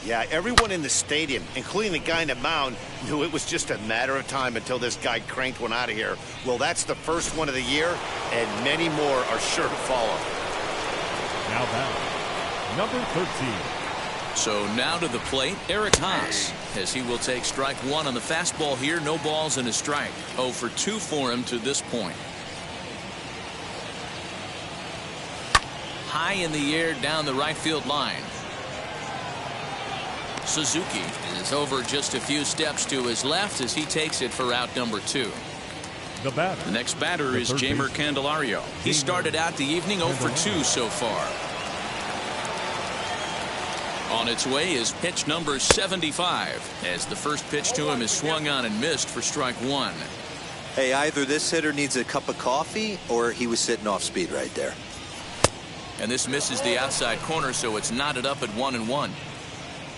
Yeah, everyone in the stadium, including the guy in the mound, knew it was just a matter of time until this guy cranked one out of here. Well, that's the first one of the year, and many more are sure to follow. Now batting, number 13. So now to the plate, Eric Haas, as he will take strike one on the fastball here. No balls and a strike. 0 for 2 for him to this point. High in the air down the right field line. Suzuki is over just a few steps to his left as he takes it for out number 2. The next batter is Jeimer Candelario. He started out the evening 0 for 2 so far. On its way is pitch number 75 as the first pitch to him is swung on and missed for strike 1. Hey, either this hitter needs a cup of coffee or he was sitting off speed right there. And this misses the outside corner, so it's knotted up at 1-1.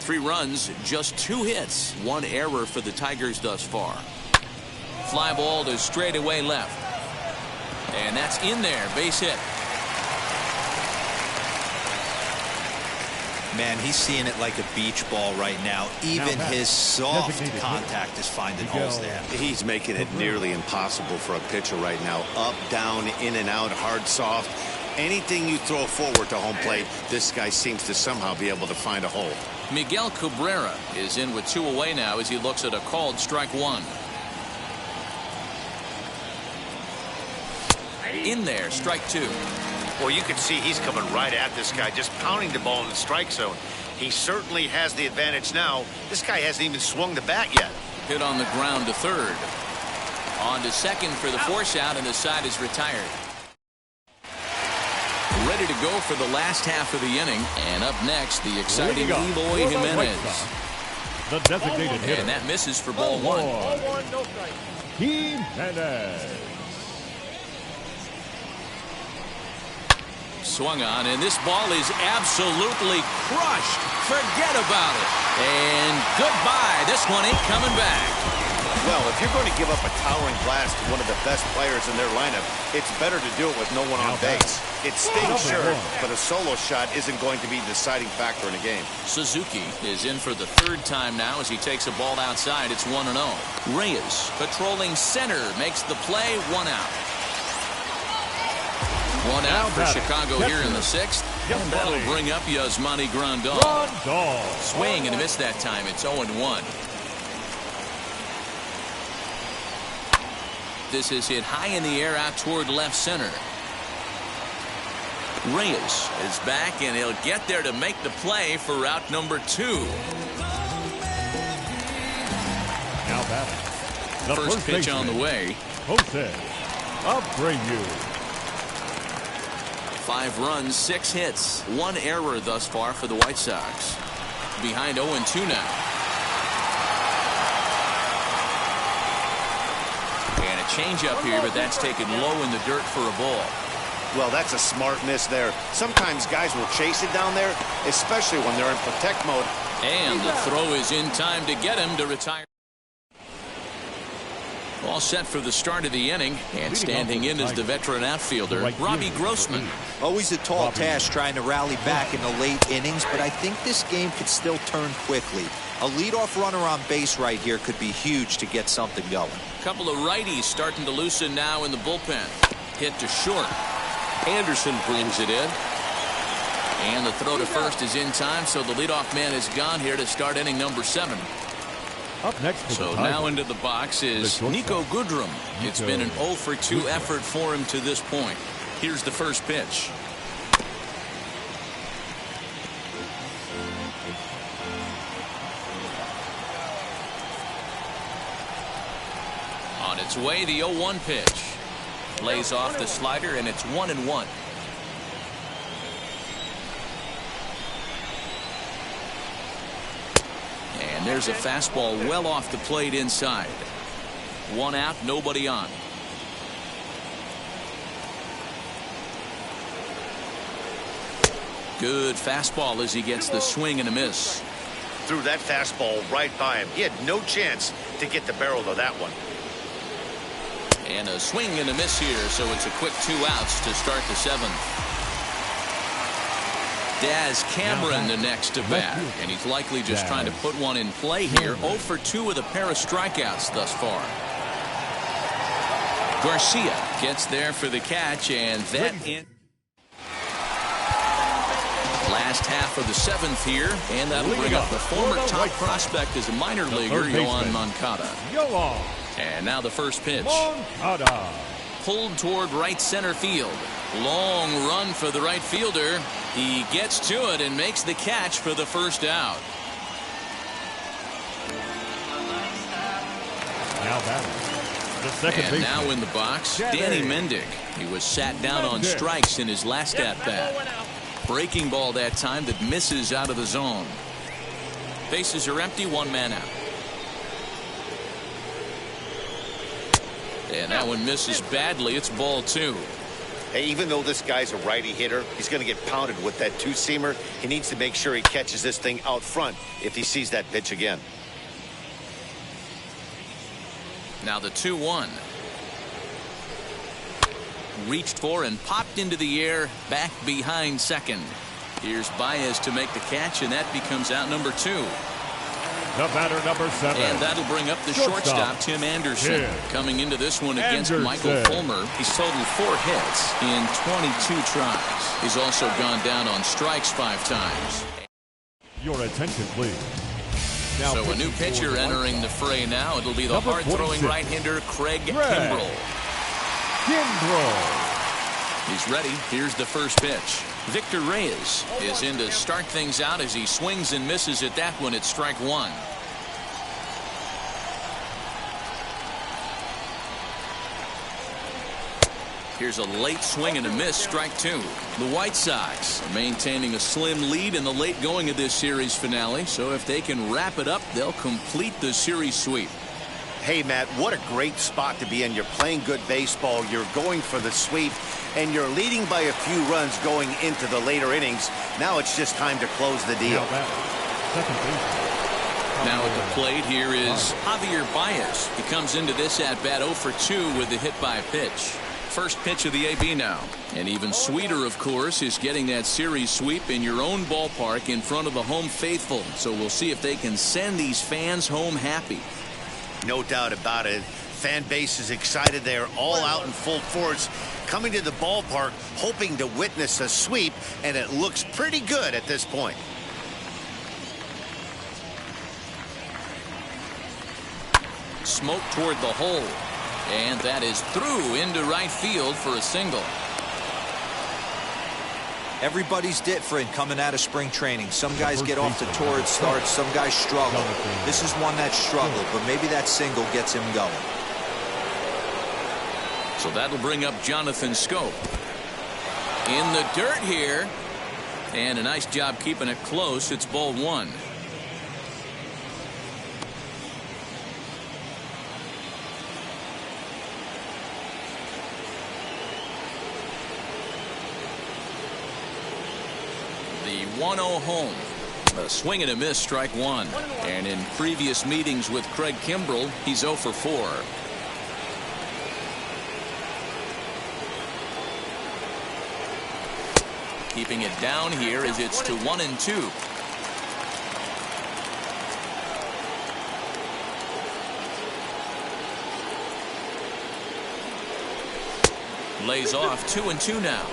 3 runs, just 2 hits, 1 error for the Tigers thus far. Fly ball to straightaway left. And that's in there, base hit. Man, he's seeing it like a beach ball right now. Even his soft contact is finding holes there. He's making it nearly impossible for a pitcher right now. Up, down, in and out, hard, soft. Anything you throw forward to home plate, this guy seems to somehow be able to find a hole. Miguel Cabrera is in with 2 away now as he looks at a called strike 1. In there, strike 2. Well, you can see he's coming right at this guy, just pounding the ball in the strike zone. He certainly has the advantage now. This guy hasn't even swung the bat yet. Hit on the ground to third. On to second for the force out, and the side is retired. Ready to go for the last half of the inning. And up next, the exciting Eloy Jimenez. The designated hitter. And that misses for ball 1. Jimenez. Swung on, and this ball is absolutely crushed. Forget about it. And goodbye. This one ain't coming back. Well, if you're going to give up a towering blast to one of the best players in their lineup, it's better to do it with no one on base. It stings, sure, but a solo shot isn't going to be the deciding factor in a game. Suzuki is in for the 3rd time now as he takes a ball outside. It's 1-0. Reyes patrolling center makes the play. 1 out. 1 out for Chicago here in the 6th. And that'll bring up Yasmani Grandal. Swing and a miss that time. It's 0-1. This is hit high in the air out toward left center. Reyes is back, and he'll get there to make the play for route number 2. Now batting. The first pitch on the way. Jose Abreu. 5 runs, 6 hits, 1 error thus far for the White Sox. Behind 0-2 now. And a changeup here, but that's taken low in the dirt for a ball. Well, that's a smart miss there. Sometimes guys will chase it down there, especially when they're in protect mode. And the throw is in time to get him to retire. All set for the start of the inning, and standing in is the veteran outfielder, Robbie Grossman. Always a tall task trying to rally back in the late innings, but I think this game could still turn quickly. A leadoff runner on base right here could be huge to get something going. A couple of righties starting to loosen now in the bullpen. Hit to short. Anderson brings it in. And the throw to first is in time, so the leadoff man is gone here to start inning number 7. Up next, so now into the box is Nico Goodrum. It's been an 0 for 2 effort for him to this point. Here's the first pitch. On its way, the 0-1 pitch. Lays off the slider, and it's 1-1. And there's a fastball well off the plate inside. 1 out, nobody on. Good fastball as he gets the swing and a miss. Threw that fastball right by him. He had no chance to get the barrel of that one. And a swing and a miss here, so it's a quick 2 outs to start the 7th. Daz Cameron the next to bat, and he's likely just trying to put one in play here. 0 for 2 with a pair of strikeouts thus far. Garcia gets there for the catch, and that in last half of the 7th here, and that'll bring up the former top prospect as a minor leaguer, Yoan Moncada. And now the first pitch. Pulled toward right center field. Long run for the right fielder. He gets to it and makes the catch for the first out. Now batting. The second and now in the box, Danny Mendick. He was sat down on strikes in his last at-bat. Breaking ball that time that misses out of the zone. Bases are empty, 1 man out. And that one misses badly. It's ball 2. Hey, even though this guy's a righty hitter, he's going to get pounded with that two-seamer. He needs to make sure he catches this thing out front if he sees that pitch again. Now the 2-1. Reached for and popped into the air, back behind second. Here's Baez to make the catch, and that becomes out number 2. The batter, number 7. And that'll bring up the shortstop, Tim Anderson. Coming into this one against Michael Fulmer. He's totaled 4 hits in 22 tries. He's also gone down on strikes 5 times. Your attention, please. Now so a new pitcher entering the fray now. It'll be the hard-throwing right-hander, Craig Kimbrel. He's ready. Here's the first pitch. Victor Reyes is in to start things out as he swings and misses at that one at strike 1. Here's a late swing and a miss, strike 2. The White Sox are maintaining a slim lead in the late going of this series finale, so if they can wrap it up, they'll complete the series sweep. Hey, Matt, what a great spot to be in. You're playing good baseball. You're going for the sweep, and you're leading by a few runs going into the later innings. Now it's just time to close the deal. Now at the plate here is Javier Baez. He comes into this at-bat 0 for 2 with the hit by pitch. First pitch of the AB now. And even sweeter, of course, is getting that series sweep in your own ballpark in front of the home faithful. So we'll see if they can send these fans home happy. No doubt about it. Fan base is excited. They are all out in full force, coming to the ballpark, hoping to witness a sweep, and it looks pretty good at this point. Smoke toward the hole, and that is through into right field for a single. Everybody's different coming out of spring training. Some guys get off to torrid starts. Some guys struggle. This is one that struggled, but maybe that single gets him going. So that'll bring up Jonathan Schoop. In the dirt here. And a nice job keeping it close. It's ball 1. The 1-0 home. A swing and a miss, strike 1. And in previous meetings with Craig Kimbrel, he's 0 for 4. Keeping it down here as it's to 1-2. Lays off 2-2 now.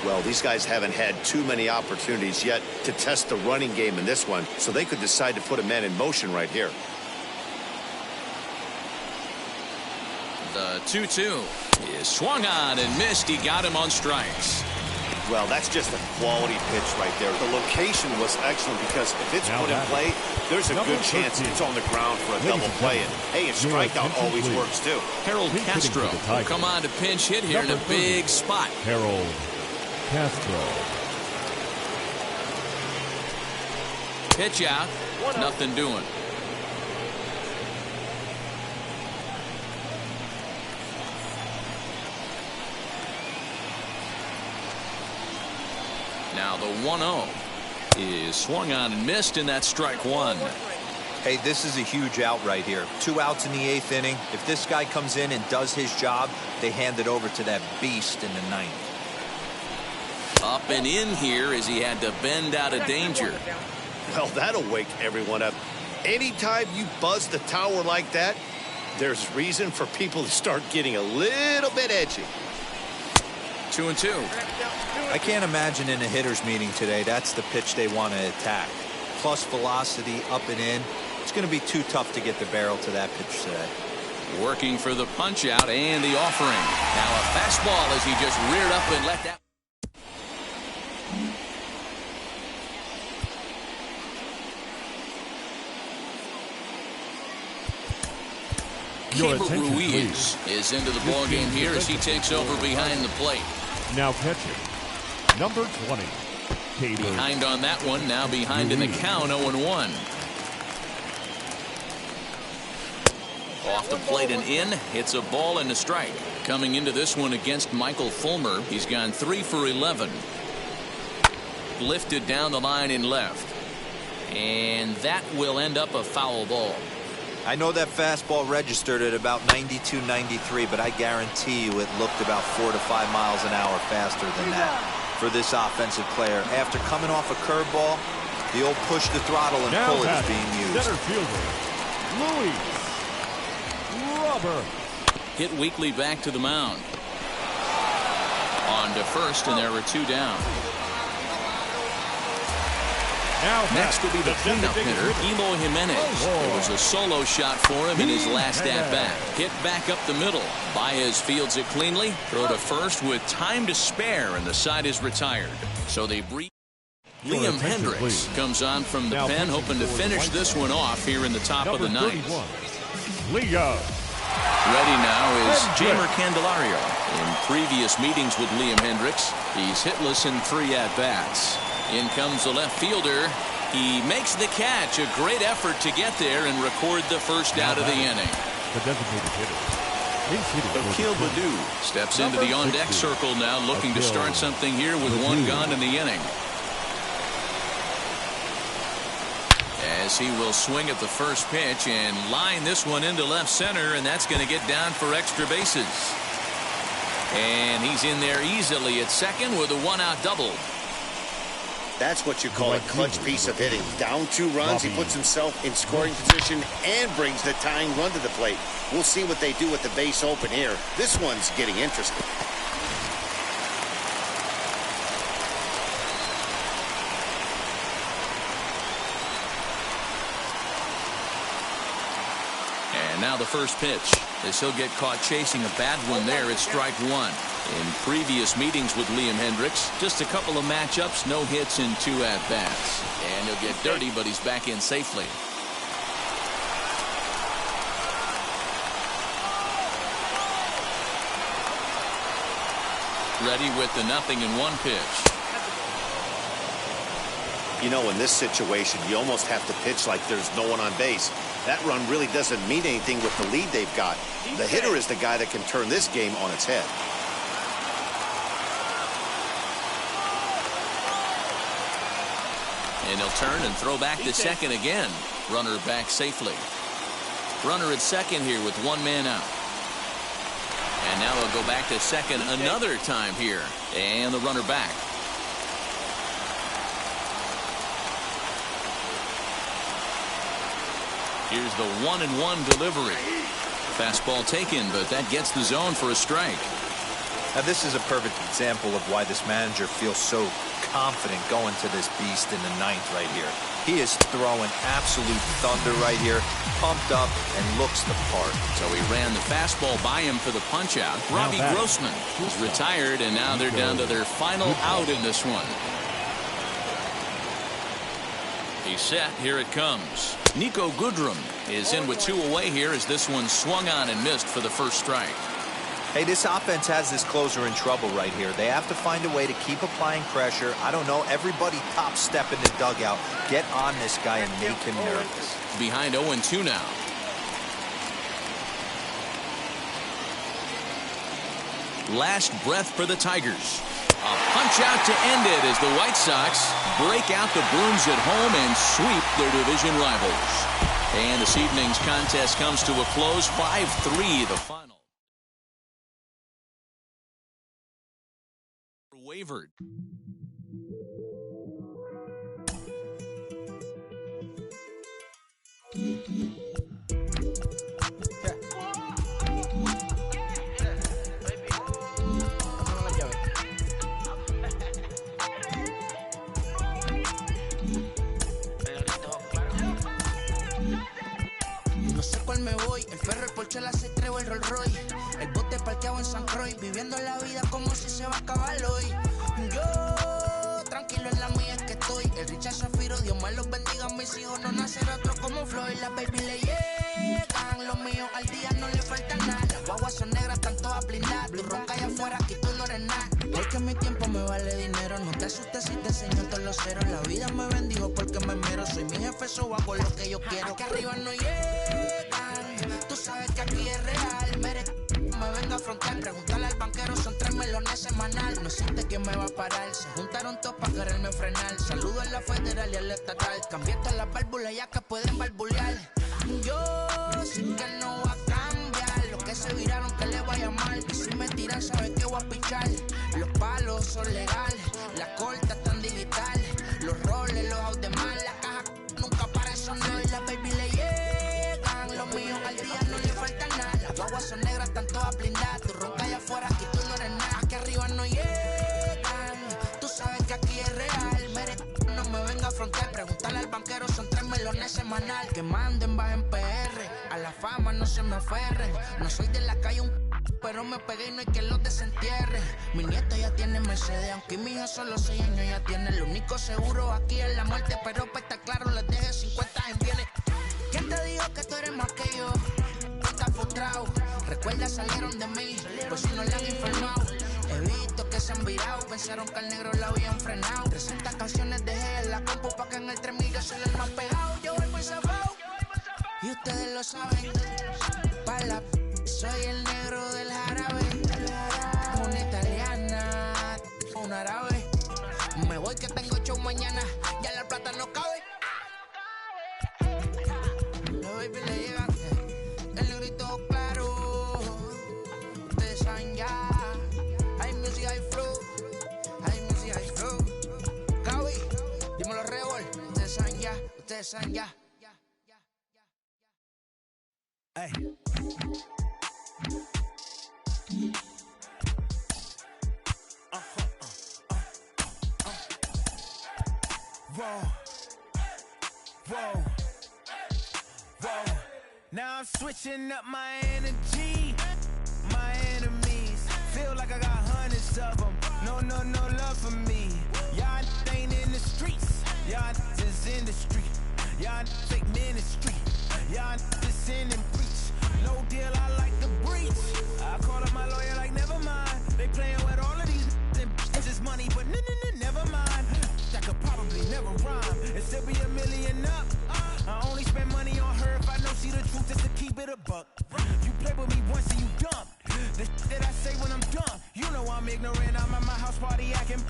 Well, these guys haven't had too many opportunities yet to test the running game in this one, so they could decide to put a man in motion right here. The 2-2 is swung on and missed. He got him on strikes. Well, that's just a quality pitch right there. The location was excellent because if it's put in play, there's a good chance it's on the ground for a double play. And hey, a strikeout always works too. Harold Castro will come on to pinch hit here in a big spot. Harold Castro. Pitch out. Nothing doing. Now the 1-0 is swung on and missed, and that's strike 1. Hey, this is a huge out right here. 2 outs in the 8th inning. If this guy comes in and does his job, they hand it over to that beast in the 9th. Up and in here as he had to bend out of danger. Well, that'll wake everyone up. Anytime you buzz the tower like that, there's reason for people to start getting a little bit edgy. 2-2. I can't imagine in a hitter's meeting today that's the pitch they want to attack. Plus velocity, up and in. It's going to be too tough to get the barrel to that pitch today. Working for the punch out and the offering. Now a fastball as he just reared up and let that. Your Keibert attention, Ruiz is into the ballgame here as he takes over behind the plate. Now catching, number 20, Keibert. Behind on that one, now behind in the count, 0-1. Off the plate and in, hits a ball and a strike. Coming into this one against Michael Fulmer, he's gone 3 for 11. Lifted down the line in left. And that will end up a foul ball. I know that fastball registered at about 92, 93, but I guarantee you it looked about 4 to 5 miles an hour faster than that for this offensive player. After coming off a curveball, the old push the throttle and Now pull it is being used. Center fielder, Luis Robert. Hit Weekly back to the mound. On to first, and there were 2 down. Now Next will be the cleanup hitter, Eloy Jimenez. It was a solo shot for him in his last at-bat. Hit back up the middle. Baez fields it cleanly. Throw to first with time to spare, and the side is retired. So they breathe. Liam Hendricks comes on from the pen, hoping to finish this one off here in the top of the ninth. Leo. Ready now is Jeimer Candelario. In previous meetings with Liam Hendricks, he's hitless in 3 at-bats. In comes the left fielder. He makes the catch. A great effort to get there and record the first out of the inning. The designated hitter. Akil Baddoo steps into the on-deck circle now, looking to start something here with 1 gone in the inning. As he will swing at the first pitch and line this one into left center, and that's going to get down for extra bases. And he's in there easily at second with a 1-out double. That's what you call a clutch piece of hitting. Down 2 runs, he puts himself in scoring position and brings the tying run to the plate. We'll see what they do with the base open here. This one's getting interesting. And now the first pitch. As he'll get caught chasing a bad one there, it's strike 1. In previous meetings with Liam Hendricks, just a couple of matchups, no hits in 2 at-bats. And he'll get dirty, but he's back in safely. Ready with the 0-1 pitch. You know, in this situation, you almost have to pitch like there's no one on base. That run really doesn't mean anything with the lead they've got. The hitter is the guy that can turn this game on its head. And he'll turn and throw back to second again. Runner back safely. Runner at second here with 1 man out. And now he'll go back to second another time here. And the runner back. Here's the 1-1 delivery. Fastball taken, but that gets the zone for a strike. Now this is a perfect example of why this manager feels so confident going to this beast in the 9th right here. He is throwing absolute thunder right here, pumped up and looks the part. So he ran the fastball by him for the punch out. Robbie Grossman is retired, and now they're down to their final out in this one. He's set. Here it comes. Niko Goodrum is in with 2 away here as this one swung on and missed for the first strike. Hey, this offense has this closer in trouble right here. They have to find a way to keep applying pressure. I don't know, everybody top step in the dugout. Get on this guy and make him nervous. Behind 0-2 now. Last breath for the Tigers. A punch out to end it as the White Sox break out the brooms at home and sweep their division rivals. And this evening's contest comes to a close, 5-3 the final. Wavered. No sé cuál me voy, el ferro, el Porsche, la C3 o el Rolls Royce. El bote parqueado en San Croix, viviendo la vida como si se va a acabar hoy. Yo, tranquilo en la mía es que estoy. El Richard Zafiro, Dios me los bendiga, mis hijos no nacerán otro como Floyd. Las baby le llegan, los míos al día no le falta nada. Las guaguas son negras, están todas blindadas. Tú ronca allá afuera, aquí tú no eres nada. Es que mi tiempo me vale dinero, no te asustes si te enseño todos los ceros. La vida me bendijo porque me mero, soy mi jefe, so hago lo que yo quiero. Aquí arriba no llegan, tú sabes que aquí es real. Me vengo a afrontar, preguntarle al banquero, son 3 melones semanal. No siente quién me va a parar, se juntaron todos para quererme frenar. Saludo a la federal y al estatal, cambié todas las válvulas ya que pueden barbulear. Yo sé que no va a cambiar, los que se viraron que le vaya mal. Y si me tiran saben que voy a pichar. Los palos son legales, las cortas están digitales. Los roles, los out de mal, la caja nunca para eso no. Y las baby le llegan, los míos al día no le falta nada. Las guaguas son negras, están todas blindadas. Tú ronca allá afuera, aquí tú no eres nada. Aquí arriba no llegan, tú sabes que aquí es real. No me venga a afrontar, preguntarle al banquero, son 3 melones semanal. Que manden, bajen PR, a la fama no se me aferren. No soy de la calle pero me pegué y no hay que los desentierre. Mi nieto ya tiene Mercedes, aunque mi hija solo 6 años ya tiene. El único seguro aquí es la muerte, pero para estar claro les deje 50 en bienes. ¿Quién te dijo que tú eres más que yo? Tú estás frustrado, recuerda salieron de mí, por si no le han informado. He visto que se han virado, pensaron que al negro la habían frenado. 300 canciones dejé en la compu pa' que en el 3000 se les más pegado. Yo voy muy zafado, y ustedes lo saben. Pa' la soy el negro del jarabe, una italiana, un árabe. Me voy que tengo show mañana, ya la plata no cabe. Los baby le llegan, el negrito claro. Ustedes saben ya, hay music, hay flow, hay music, hay flow. Cabi, dímelo Rebol, ustedes saben ya, ustedes saben ya. Hey. Whoa. Now I'm switching up my energy. My enemies feel like I got hundreds of them. No love for me. Y'all ain't in the streets. Y'all is in the street. Y'all fake ministry. Y'all just sin and preach. No deal, I like the breach. I call up my lawyer like never mind. They playing with all of these and it's money, but never mind. That could probably never rhyme and still be $1 million up. I only spend money on her if I know she the truth, just to keep it a buck. You play with me once and you dumb. The that I say when I'm done, you know I'm ignorant. I'm at my house party acting,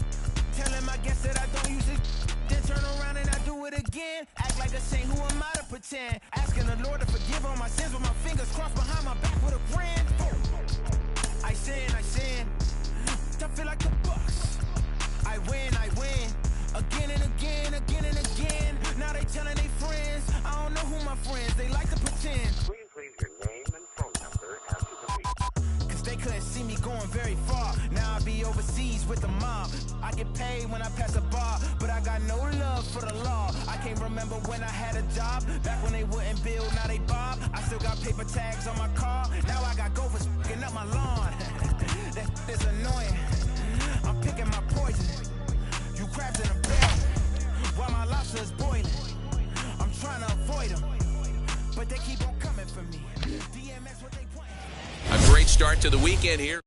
telling my guests that I don't use it. Then turn around and I do it again. Act like a saint, who am I to pretend? Asking the Lord to forgive all my sins with my fingers crossed behind my back with a grin. I sin. I feel like the Bucks. I win. Again and again. Now they telling their friends. I don't know who my friends, they like to pretend. Please leave your name and phone number after the beep. Cause they couldn't see me going very far. Now I be overseas with the mob. I get paid when I pass a bar, but I got no love for the law. I can't remember when I had a job. Back when they wouldn't build, now they bob. I still got paper tags on my car. Now I got gophers f***ing up my lawn. That is annoying. I'm picking my poison. You crabs in a barrel while my lobster is boiling. I'm trying to avoid them, but they keep on coming for me. DMX what they want. A great start to the weekend here.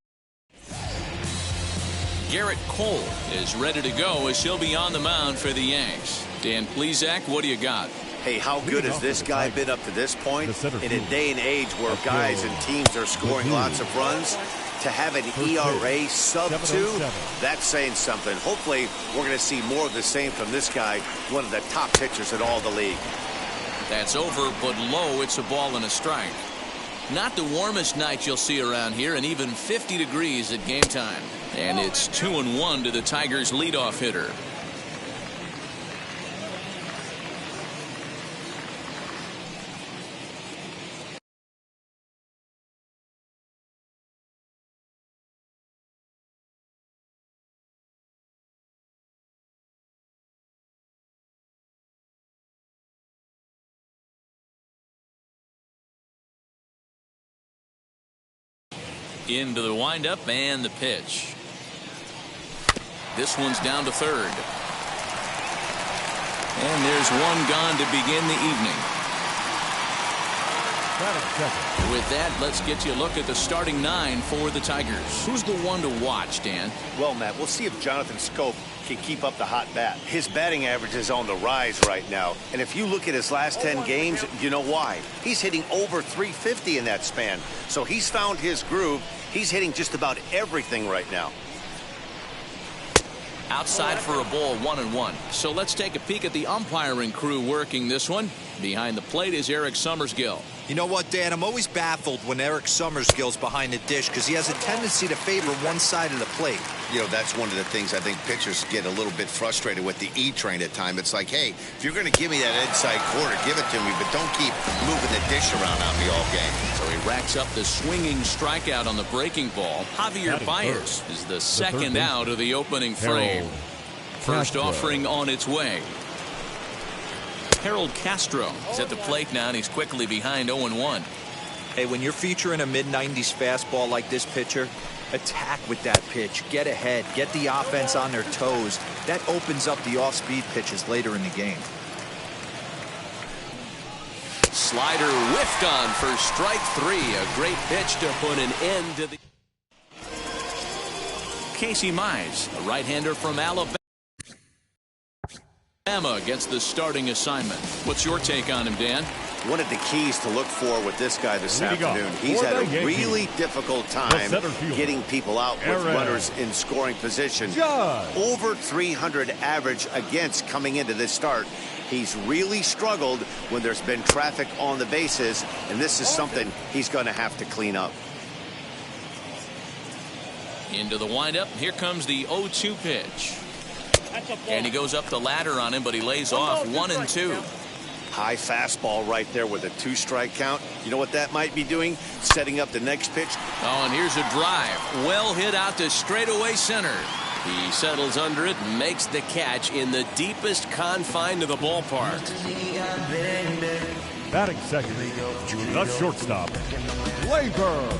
Garrett Cole is ready to go as he'll be on the mound for the Yanks. Dan Plesac, what do you got? Hey, how good has this guy been up to this point? In a day and age where guys and teams are scoring lots of runs, to have an ERA sub-2, that's saying something. Hopefully, we're going to see more of the same from this guy, one of the top pitchers in all the league. That's over, but low, it's a ball and a strike. Not the warmest night you'll see around here, and even 50 degrees at game time. And it's 2-1 to the Tigers' leadoff hitter. Into the windup and the pitch. This one's down to third. And there's one gone to begin the evening. With that, let's get you a look at the starting 9 for the Tigers. Who's the one to watch, Dan? Well, Matt, we'll see if Jonathan Schoop can keep up the hot bat. His batting average is on the rise right now. And if you look at his last 10 games, you know why. He's hitting over 350 in that span. So he's found his groove. He's hitting just about everything right now. Outside for a ball, 1-1. So let's take a peek at the umpiring crew working this one. Behind the plate is Eric Summersgill. You know what, Dan? I'm always baffled when Eric Summersgill's behind the dish because he has a tendency to favor one side of the plate. You know, that's one of the things I think pitchers get a little bit frustrated with the E-train at times. It's like, hey, if you're going to give me that inside corner, give it to me, but don't keep moving the dish around on me all game. So he racks up the swinging strikeout on the breaking ball. Javier Baez is the second out of the opening frame. First offering on its way. Harold Castro is at the plate now, and he's quickly behind 0-1. Hey, when you're featuring a mid-90s fastball like this pitcher, attack with that pitch. Get ahead. Get the offense on their toes. That opens up the off-speed pitches later in the game. Slider whiffed on for strike 3. A great pitch to put an end to the... Casey Mize, a right-hander from Alabama, gets the starting assignment. What's your take on him, Dan? One of the keys to look for with this guy this afternoon, he's had a really difficult time getting people out with runners in scoring position. Over 300 average against coming into this start. He's really struggled when there's been traffic on the bases, and this is something he's going to have to clean up. Into the windup. Here comes the 0-2 pitch. And he goes up the ladder on him, but he lays off 1-2. High fastball right there with a 2-strike count. You know what that might be doing? Setting up the next pitch. Oh, and here's a drive. Well hit out to straightaway center. He settles under it and makes the catch in the deepest confine of the ballpark. Batting second, the shortstop, Gleyber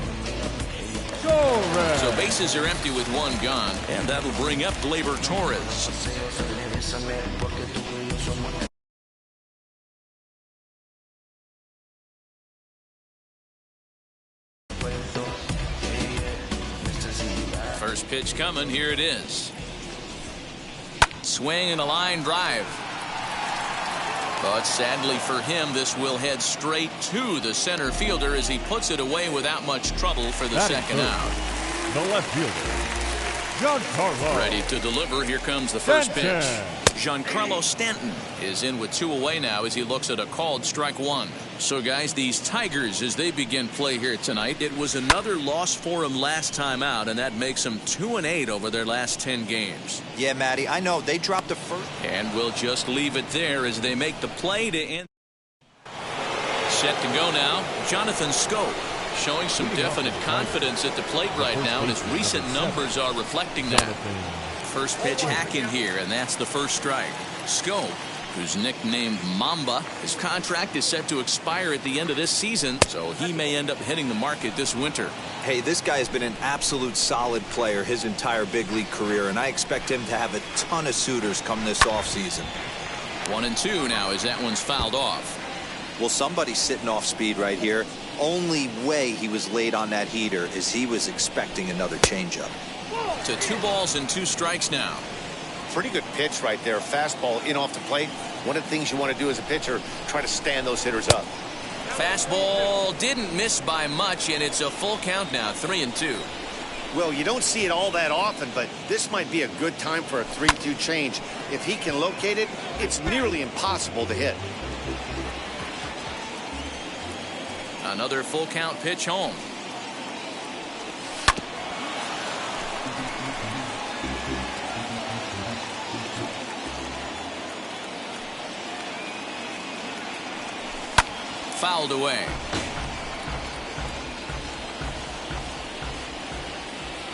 Torres. So bases are empty with one gone, and that'll bring up Gleyber Torres. First pitch coming. Here it is. Swing and a line drive. But sadly for him, this will head straight to the center fielder as he puts it away without much trouble for the second out. The left fielder, Giancarlo. Ready to deliver. Here comes the first pitch. Giancarlo Stanton is in with 2 away now as he looks at a called strike 1. So guys, these Tigers, as they begin play here tonight, it was another loss for them last time out, and that makes them 2-8 over their last 10 games. Yeah, Matty, I know they dropped the first. And we'll just leave it there as they make the play to end. Set to go now, Jonathan Schoop, showing some definite confidence at the plate right now, and his recent numbers are reflecting that. First pitch hack in here, and that's the first strike. Schoop, who's nicknamed Mamba, his contract is set to expire at the end of this season, so he may end up hitting the market this winter. Hey, this guy has been an absolute solid player his entire big league career, and I expect him to have a ton of suitors come this offseason. 1-2 now as that one's fouled off. Well, somebody's sitting off speed right here. Only way he was late on that heater is he was expecting another changeup. To 2 balls and 2 strikes now. Pretty good pitch right there. Fastball in off the plate. One of the things you want to do as a pitcher, try to stand those hitters up. Fastball didn't miss by much, and it's a full count now, 3-2. Well, you don't see it all that often, but this might be a good time for a 3-2 change. If he can locate it, it's nearly impossible to hit. Another full count pitch home. Fouled away.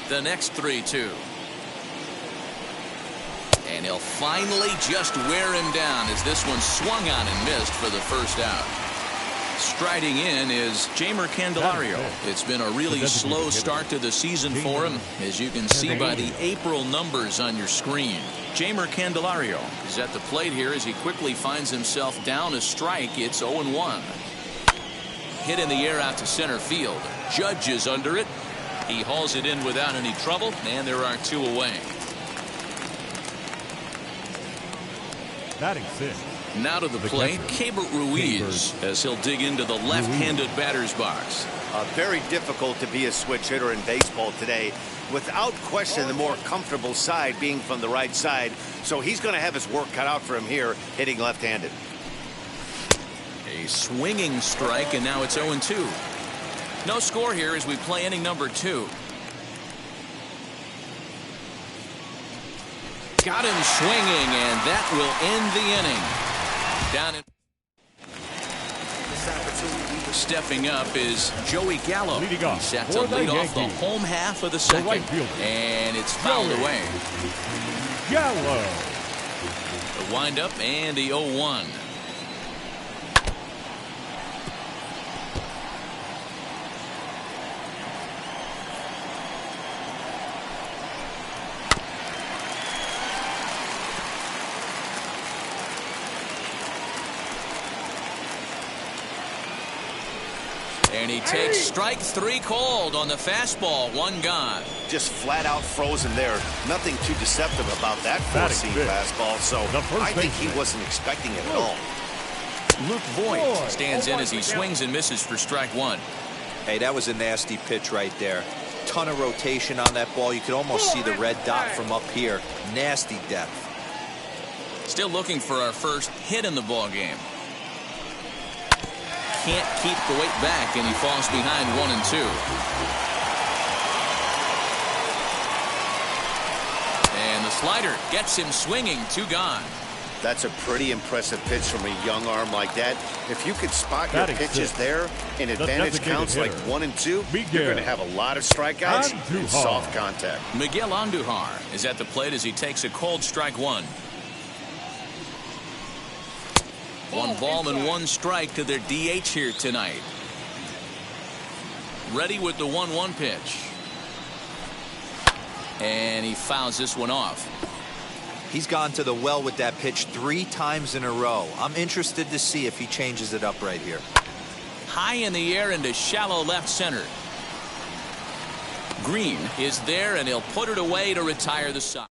The next 3-2. And he'll finally just wear him down as this one swung on and missed for the first out. Striding in is Jeimer Candelario. It's been a really slow start to the season for him, as you can see by the April numbers on your screen. Jeimer Candelario is at the plate here as he quickly finds himself down a strike. It's 0-1. Hit in the air out to center field. Judge is under it. He hauls it in without any trouble, and there are 2 away. Batting 6. Now to the plate, Keibert Ruiz, as he'll dig into the left-handed batter's box. Very difficult to be a switch hitter in baseball today. Without question, the more comfortable side being from the right side. So he's going to have his work cut out for him here, hitting left-handed. A swinging strike, and now it's 0-2. No score here as we play inning number 2. Got him swinging, and that will end the inning. Down in. Stepping up is Joey Gallo. Leading off He's set to lead off the home half of the second. And it's fouled away. Gallo. The windup and the 0-1. And he takes strike 3 called on the fastball. 1 gone. Just flat out frozen there. Nothing too deceptive about that 4-seam fastball. So I think he wasn't expecting it at all. Luke Voigt stands in as he swings and misses for strike 1. Hey, that was a nasty pitch right there. Ton of rotation on that ball. You could almost see the red dot from up here. Nasty depth. Still looking for our first hit in the ball game. Can't keep the weight back, and he falls behind 1-2. And the slider gets him swinging. 2 gone. That's a pretty impressive pitch from a young arm like that. If you could spot your pitches there in advantage counts like 1 and 2, you're going to have a lot of strikeouts and soft contact. Miguel Andujar is at the plate as he takes a cold strike 1. 1 ball and 1 strike to their DH here tonight. Ready with the 1-1 pitch. And he fouls this one off. He's gone to the well with that pitch 3 times in a row. I'm interested to see if he changes it up right here. High in the air into shallow left center. Green is there, and he'll put it away to retire the side.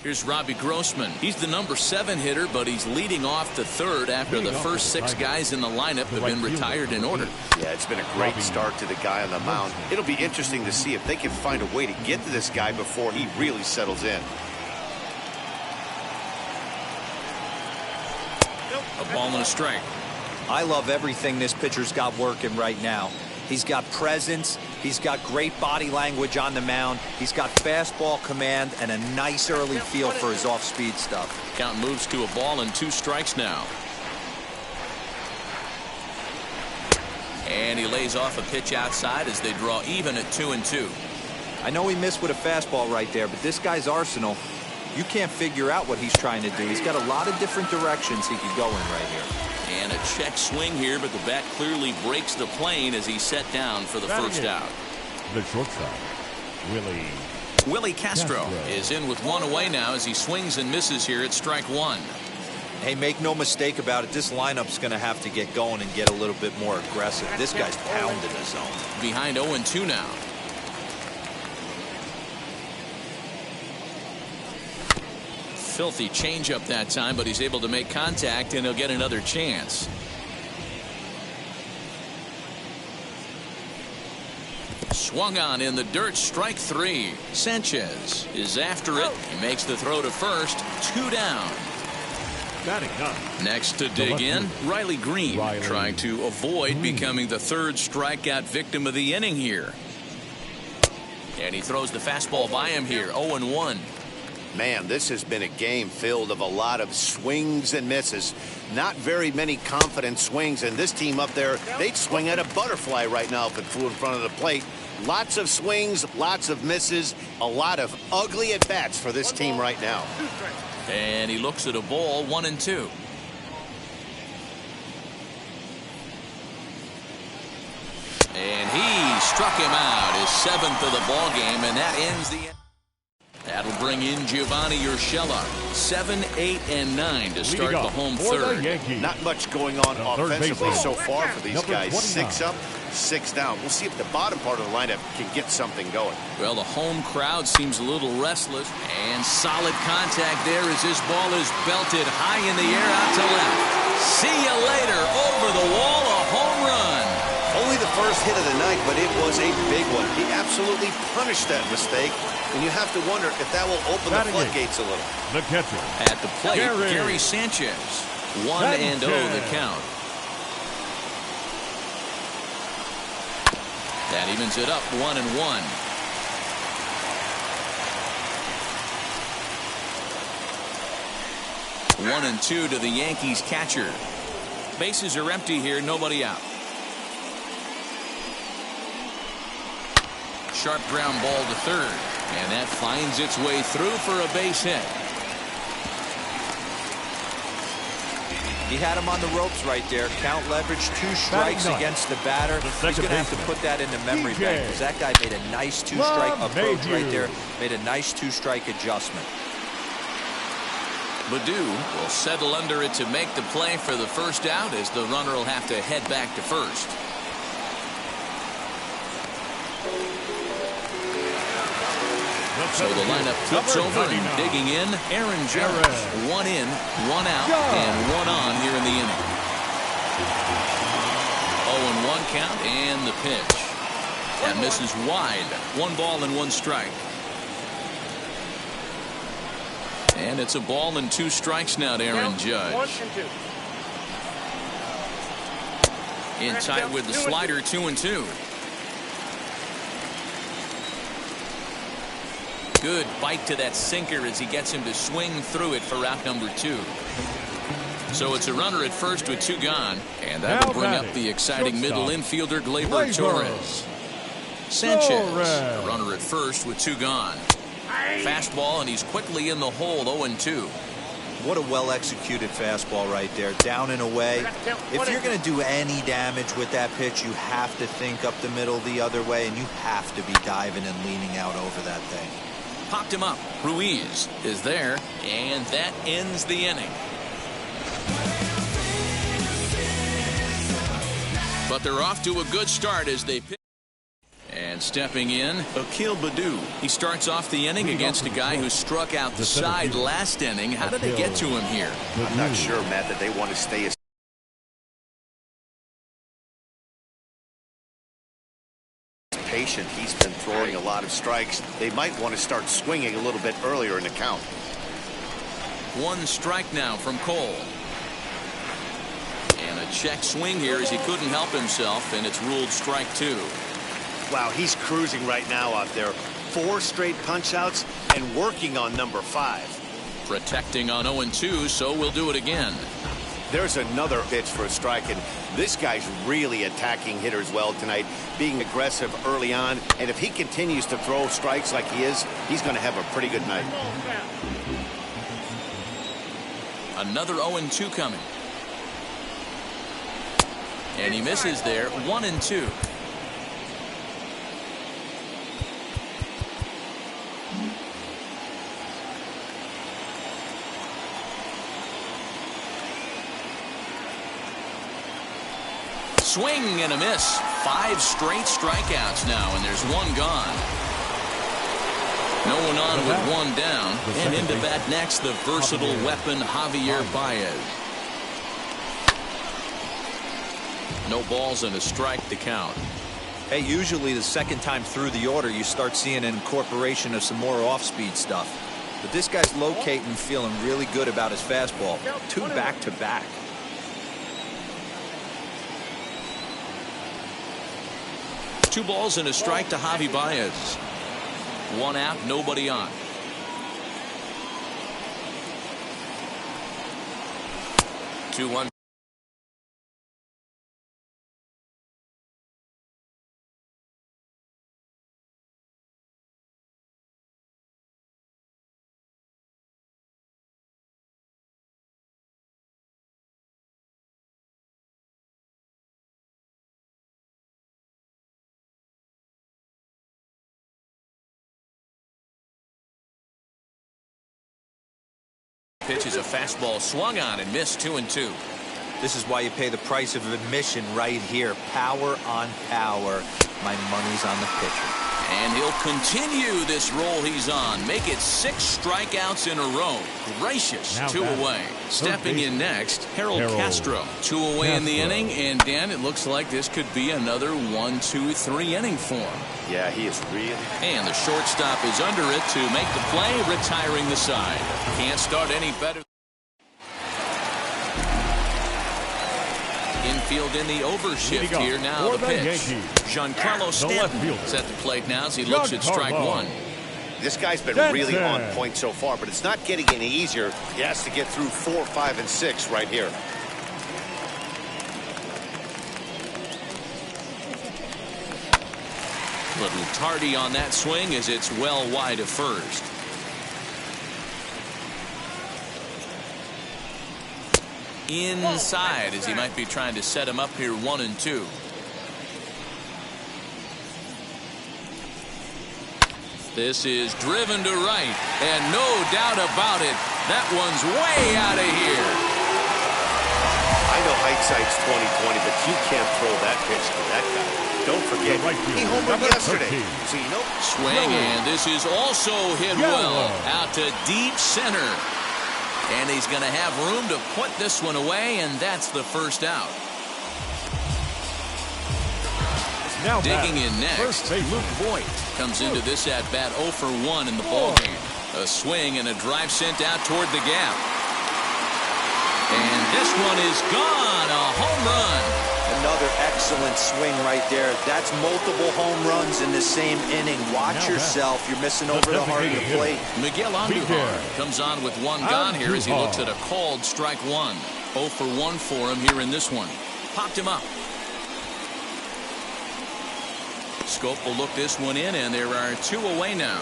Here's Robbie Grossman. He's the number 7 hitter, but he's leading off the 3rd after the first 6 guys in the lineup have been retired in order. Yeah, it's been a great start to the guy on the mound. It'll be interesting to see if they can find a way to get to this guy before he really settles in. A ball and a strike. I love everything this pitcher's got working right now. He's got presence. He's got great body language on the mound. He's got fastball command and a nice early feel for his off-speed stuff. Count moves to a ball and 2 strikes now. And he lays off a pitch outside as they draw even at 2-2. I know he missed with a fastball right there, but this guy's arsenal, you can't figure out what he's trying to do. He's got a lot of different directions he could go in right here. And a check swing here, but the bat clearly breaks the plane as he's set down for the first out. The shortstop, Willie Castro is in with 1 away now as he swings and misses here at strike 1. Hey, make no mistake about it. This lineup's going to have to get going and get a little bit more aggressive. This guy's pounding the zone. Behind 0-2 now. Filthy changeup that time, but he's able to make contact, and he'll get another chance. Swung on in the dirt, strike 3. Sanchez is after it. He makes the throw to first. 2 down. Next to dig in, Riley Green, trying to avoid becoming the 3rd strikeout victim of the inning here. And he throws the fastball by him here. 0-1. Man, this has been a game filled of a lot of swings and misses. Not very many confident swings, and this team up there, they'd swing at a butterfly right now if it flew in front of the plate. Lots of swings, lots of misses, a lot of ugly at-bats for this team right now. And he looks at a ball, 1-2. struck him out, his 7th of the ball game, and that ends the. That'll bring in Giovanni Urshela. 7, 8, and 9 to start the home third. Not much going on offensively so far for these guys. 6 up, 6 down. We'll see if the bottom part of the lineup can get something going. Well, the home crowd seems a little restless. And solid contact there as this ball is belted high in the air out to left. See you later. Over the wall, a home run. Only the first hit of the night, but it was a big one. He absolutely punished that mistake, and you have to wonder if that will open the floodgates a little. The catcher. At the plate, Gary Sanchez. 1-0 the count. That evens it up 1-1. One and 2 to the Yankees catcher. Bases are empty here, nobody out. Sharp ground ball to third, and that finds its way through for a base hit. He had him on the ropes right there. Count leverage, 2 strikes against the batter. He's going to have to put that into memory bank because that guy made a nice 2-strike approach right there. Made a nice 2-strike adjustment. Baddoo will settle under it to make the play for the first out as the runner will have to head back to first. So the lineup flips over and digging in. Aaron Judge. 1 in, 1 out, and 1 on here in the inning. 0-1 count and the pitch. That misses wide. 1 ball and 1 strike. And it's a ball and 2 strikes now to Aaron Judge. In tight with the slider, 2-2. Good bite to that sinker as he gets him to swing through it for out number 2. So it's a runner at first with 2 gone, and that will bring up the exciting middle infielder Gleyber Torres. Sanchez, a runner at first with 2 gone. Fastball, and he's quickly in the hole, 0-2. What a well-executed fastball right there. Down and away. If you're going to do any damage with that pitch, you have to think up the middle the other way, and you have to be diving and leaning out over that thing. Popped him up. Ruiz is there, and that ends the inning. But they're off to a good start as they pick. And stepping in, Akil Baddoo. He starts off the inning against a guy who struck out the side last inning. How did they get to him here? I'm not sure, Matt, that they want to stay as patient. He's been throwing a lot of strikes. They might want to start swinging a little bit earlier in the count. 1 strike now from Cole. And a check swing here as he couldn't help himself, and it's ruled strike 2. Wow, he's cruising right now out there. 4 straight punch-outs and working on number 5. Protecting on 0-2, so we'll do it again. There's another pitch for a strike, and this guy's really attacking hitters well tonight, being aggressive early on, and if he continues to throw strikes like he is, he's going to have a pretty good night. Another 0-2 coming. And he misses there, 1-2. Swing and a miss. 5 straight strikeouts now, and there's 1 gone. No one on with 1 down. And into bat next, the versatile weapon, Javier Baez. No balls and a strike to count. Hey, usually the second time through the order, you start seeing an incorporation of some more off-speed stuff. But this guy's locating, feeling really good about his fastball. 2 back-to-back. Two balls and a strike to Javi Baez. 1 out, nobody on. 2-1. pitch is a fastball swung on and missed 2-2. This is why you pay the price of admission right here. Power on power. My money's on the pitcher. And he'll continue this roll he's on. Make it 6 strikeouts in a row. Gracious. Now 2 back. away. Stepping in next, Harold Castro. 2 away in the Castro. inning. And, Dan, it looks like this could be another 1-2-3 inning for him. Yeah, he is really. And the shortstop is under it to make the play, retiring the side. Can't start any better. Infield in the overshift here now. For The the pitch. Yankees. Giancarlo left Stanton fielder. is at the plate now as he looks at strike Giancarlo. 1. This guy's been That's really it. on point so far, but it's not getting any easier. He has to get through 4, 5, and 6 right here. Little tardy on that swing as it's well wide of first. Inside as he might be trying to set him up here 1-2. This is driven to right, and no doubt about it, that one's way out of here. I know hindsight's 20/20, but you can't throw that pitch to that guy. Don't forget, The right fielder, he homered number yesterday. 13. So you know. Swing, and this is also hit well out to deep center. And he's going to have room to put this one away, and that's the first out. Now Digging back. in next, First base. Luke Voigt comes into this at-bat 0 for 1 in the ballgame. A swing and a drive sent out toward the gap. And this one is gone, a home run. Another excellent swing right there. That's multiple home runs in the same inning. Watch Now yourself. You're missing over the heart of the designated plate. Miguel Andujar comes on with 1 gone here as he looks at a called strike 1. 0 for 1 for him here in this one. Popped him up. Scope will look this one in, and there are 2 away now.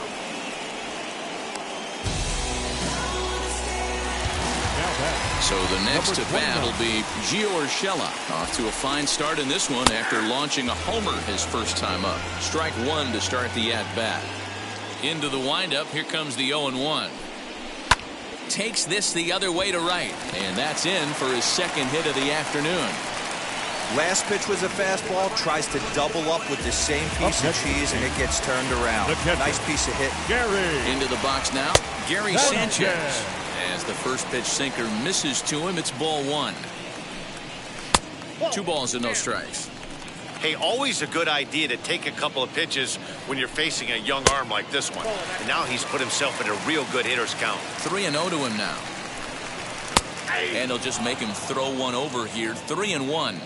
So the next at bat will be Gio Urshela, off to a fine start in this one after launching a homer his first time up. Strike 1 to start the at bat. Into the windup, here comes the 0-1. Takes this the other way to right, and that's in for his second hit of the afternoon. Last pitch was a fastball. Tries to double up with the same piece of cheese, and it gets turned around. Nice piece of hit. Gary. Into the box now, Gary Sanchez. As the first pitch sinker misses to him, it's ball 1. 2 balls and no strikes. Hey, always a good idea to take a couple of pitches when you're facing a young arm like this one. And now he's put himself in a real good hitter's count. 3-0 to him now. And he'll just make him throw one over here. 3-1.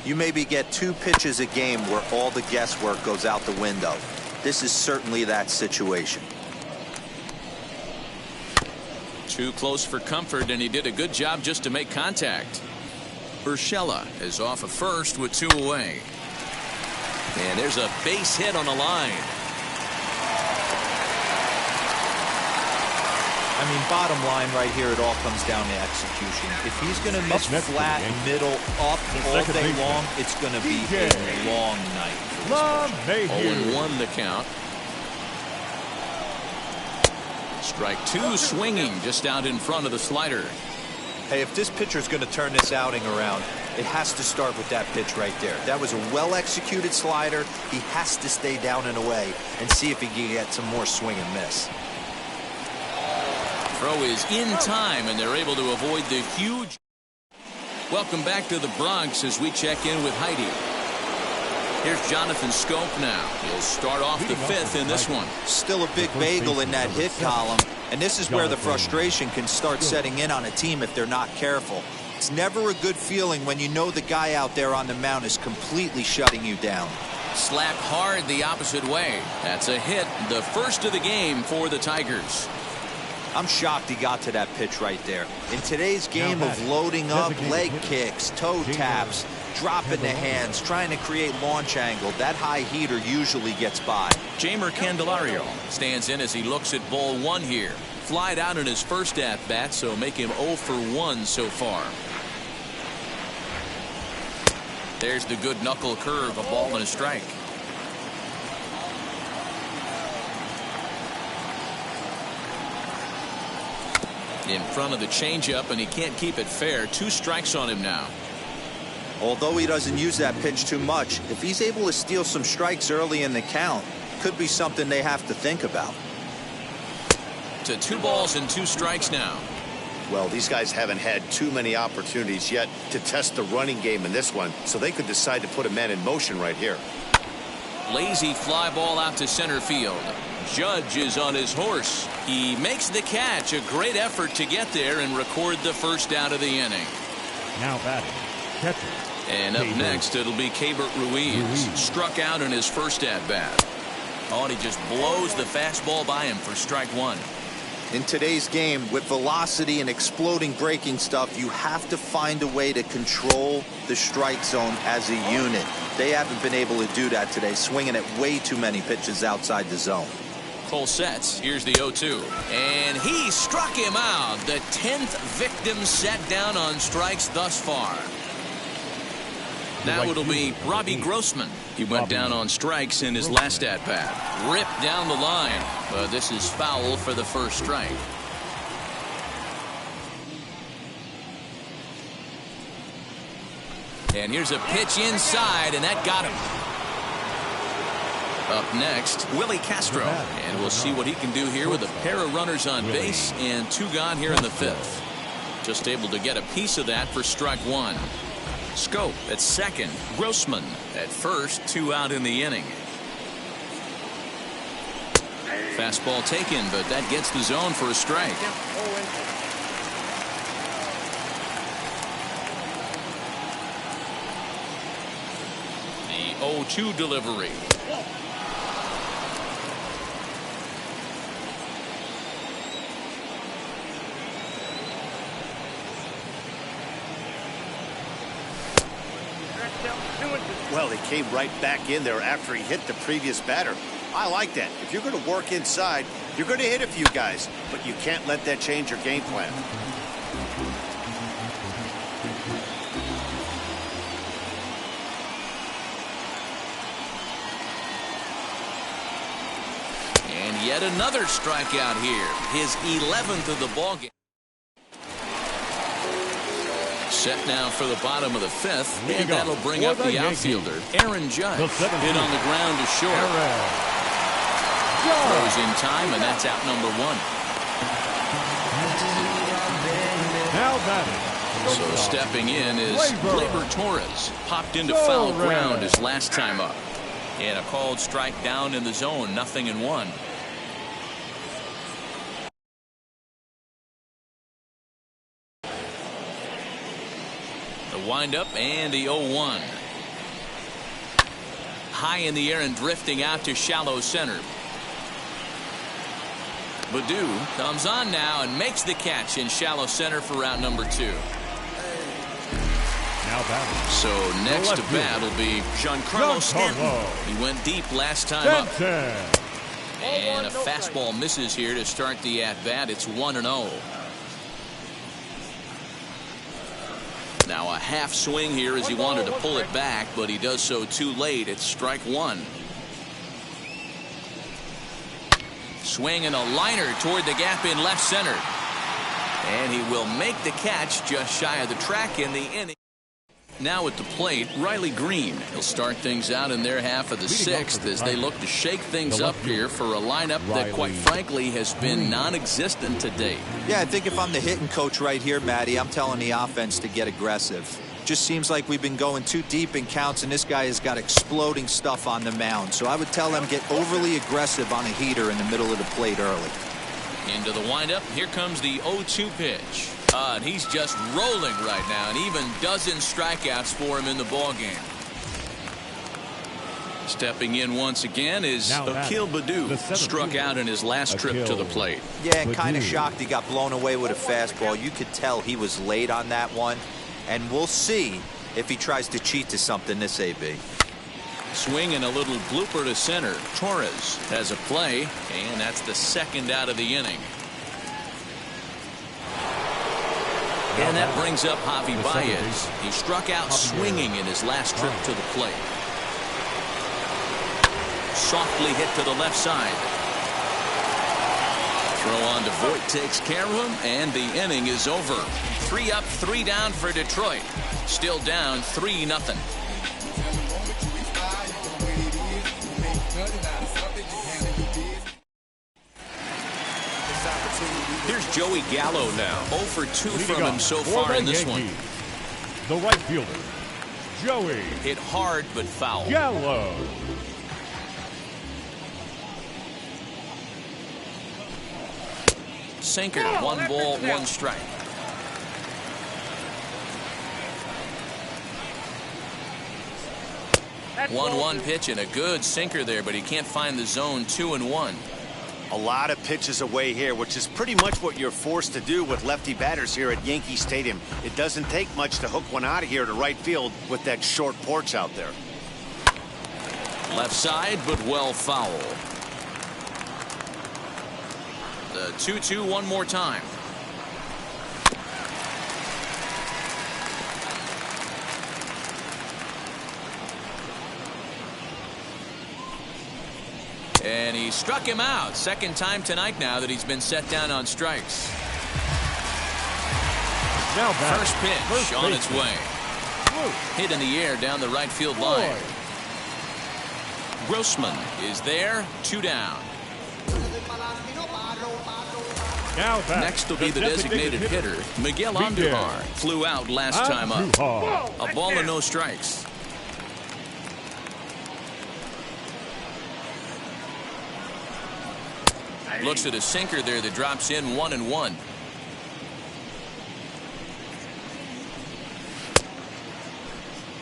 You maybe get 2 pitches a game where all the guesswork goes out the window. This is certainly that situation. Too close for comfort, and he did a good job just to make contact. Urshela is off of first with 2 away. And there's a base hit on the line. I mean, bottom line right here, it all comes down to execution. If he's going to miss flat, middle, up all day long, it's going to be a long night. 0-1 the count. Strike 2 swinging just out in front of the slider. Hey, if this pitcher's going to turn this outing around, it has to start with that pitch right there. That was a well-executed slider. He has to stay down and away and see if he can get some more swing and miss. Throw is in time, and they're able to avoid the huge. Welcome back to the Bronx as we check in with Heidi. Here's Jonathan Scope now. He'll start off the 5th in this one. Still a big bagel in that hit column, and this is where the frustration can start setting in on a team if they're not careful. It's never a good feeling when you know the guy out there on the mound is completely shutting you down. Slapped hard the opposite way. That's a hit, the first of the game for the Tigers. I'm shocked he got to that pitch right there. In today's game of loading up, leg kicks, toe taps, dropping the hands, trying to create launch angle, that high heater usually gets by. Jeimer Candelario stands in as he looks at ball 1 here. Flied out in his first at-bat, so make him 0 for 1 so far. There's the good knuckle curve, a ball and a strike. In front of the changeup, and he can't keep it fair. 2 strikes on him now. Although he doesn't use that pitch too much, if he's able to steal some strikes early in the count, could be something they have to think about. To 2 balls and 2 strikes now. Well, these guys haven't had too many opportunities yet to test the running game in this one, so they could decide to put a man in motion right here. Lazy fly ball out to center field. Judge is on his horse. He makes the catch. A great effort to get there and record the first out of the inning. Now batting, catcher. And up next, it'll be Keibert Ruiz. Struck out in his first at-bat. Oh, and he just blows the fastball by him for strike 1. In today's game, with velocity and exploding breaking stuff, you have to find a way to control the strike zone as a unit. They haven't been able to do that today, swinging at way too many pitches outside the zone. Cole sets. Here's the 0-2. And he struck him out. The 10th victim set down on strikes thus far. Now it'll be Robbie Grossman. He went down on strikes in his last at-bat. Ripped down the line. But this is foul for the first strike. And here's a pitch inside, and that got him. Up next, Willie Castro. And we'll see what he can do here with a pair of runners on base and 2 gone here in the 5th. Just able to get a piece of that for strike 1. Scope at second. Grossman at first. 2 out in the inning. Fastball taken, but that gets the zone for a strike. The 0-2 delivery. Well, he came right back in there after he hit the previous batter. I like that. If you're going to work inside, you're going to hit a few guys, but you can't let that change your game plan. And yet another strikeout here. His 11th of the ballgame. Set now for the bottom of the 5th, and that'll bring up the outfielder, Aaron Judge. Hit on the ground to short. Throws in time, and that's out number 1. Now batting. So stepping in is Gleyber Torres. Popped into foul ground his last time up. And a called strike down in the zone, 0-1. Windup and the 0-1. High in the air and drifting out to shallow center. Baddoo comes on now and makes the catch in shallow center for round number 2. Now batting. So next to bat will be Giancarlo Stanton. He went deep last time up. And a fastball misses here to start the at-bat. It's 1-0. Now a half swing here as he wanted to pull it back, but he does so too late. It's strike 1. Swing and a liner toward the gap in left center. And he will make the catch just shy of the track in the inning. Now at the plate, Riley Green. He'll start things out in their half of the 6th as they look to shake things up here for a lineup that, quite frankly, has been non-existent to date. Yeah, I think if I'm the hitting coach right here, Matty, I'm telling the offense to get aggressive. Just seems like we've been going too deep in counts, and this guy has got exploding stuff on the mound. So I would tell them get overly aggressive on a heater in the middle of the plate early. Into the windup. Here comes the 0-2 pitch. And he's just rolling right now, and even dozen strikeouts for him in the ballgame. Stepping in once again is Akil Baddoo. Struck out in his last trip to the plate. Yeah, and kind of shocked he got blown away with a fastball. You could tell he was late on that one. And we'll see if he tries to cheat to something this AB. Swing and a little blooper to center. Torres has a play, and that's the 2nd out of the inning. And that brings up Javi Baez. He struck out swinging in his last trip to the plate. Softly hit to the left side. Throw on to Voit, takes care of him, and the inning is over. 3 up, 3 down for Detroit. Still down 3-0. Here's Joey Gallo now. 0 for 2 from him so far in this one. The right fielder, Joey. Hit hard but foul. Gallo. Sinker, 1 ball, 1 strike. 1-1 pitch and a good sinker there, but he can't find the zone. 2-1. A lot of pitches away here, which is pretty much what you're forced to do with lefty batters here at Yankee Stadium. It doesn't take much to hook one out of here to right field with that short porch out there. Left side, but well foul. The 2-2 one more time. And he struck him out. Second time tonight now that he's been set down on strikes. Now back. First pitch on its way. Hit in the air down the right field line. Grossman is there. 2 down. Now back. Next will be the designated hitter, Miguel Andujar. Flew out last time up. A ball and no strikes. Looks at a sinker there that drops in. 1-1.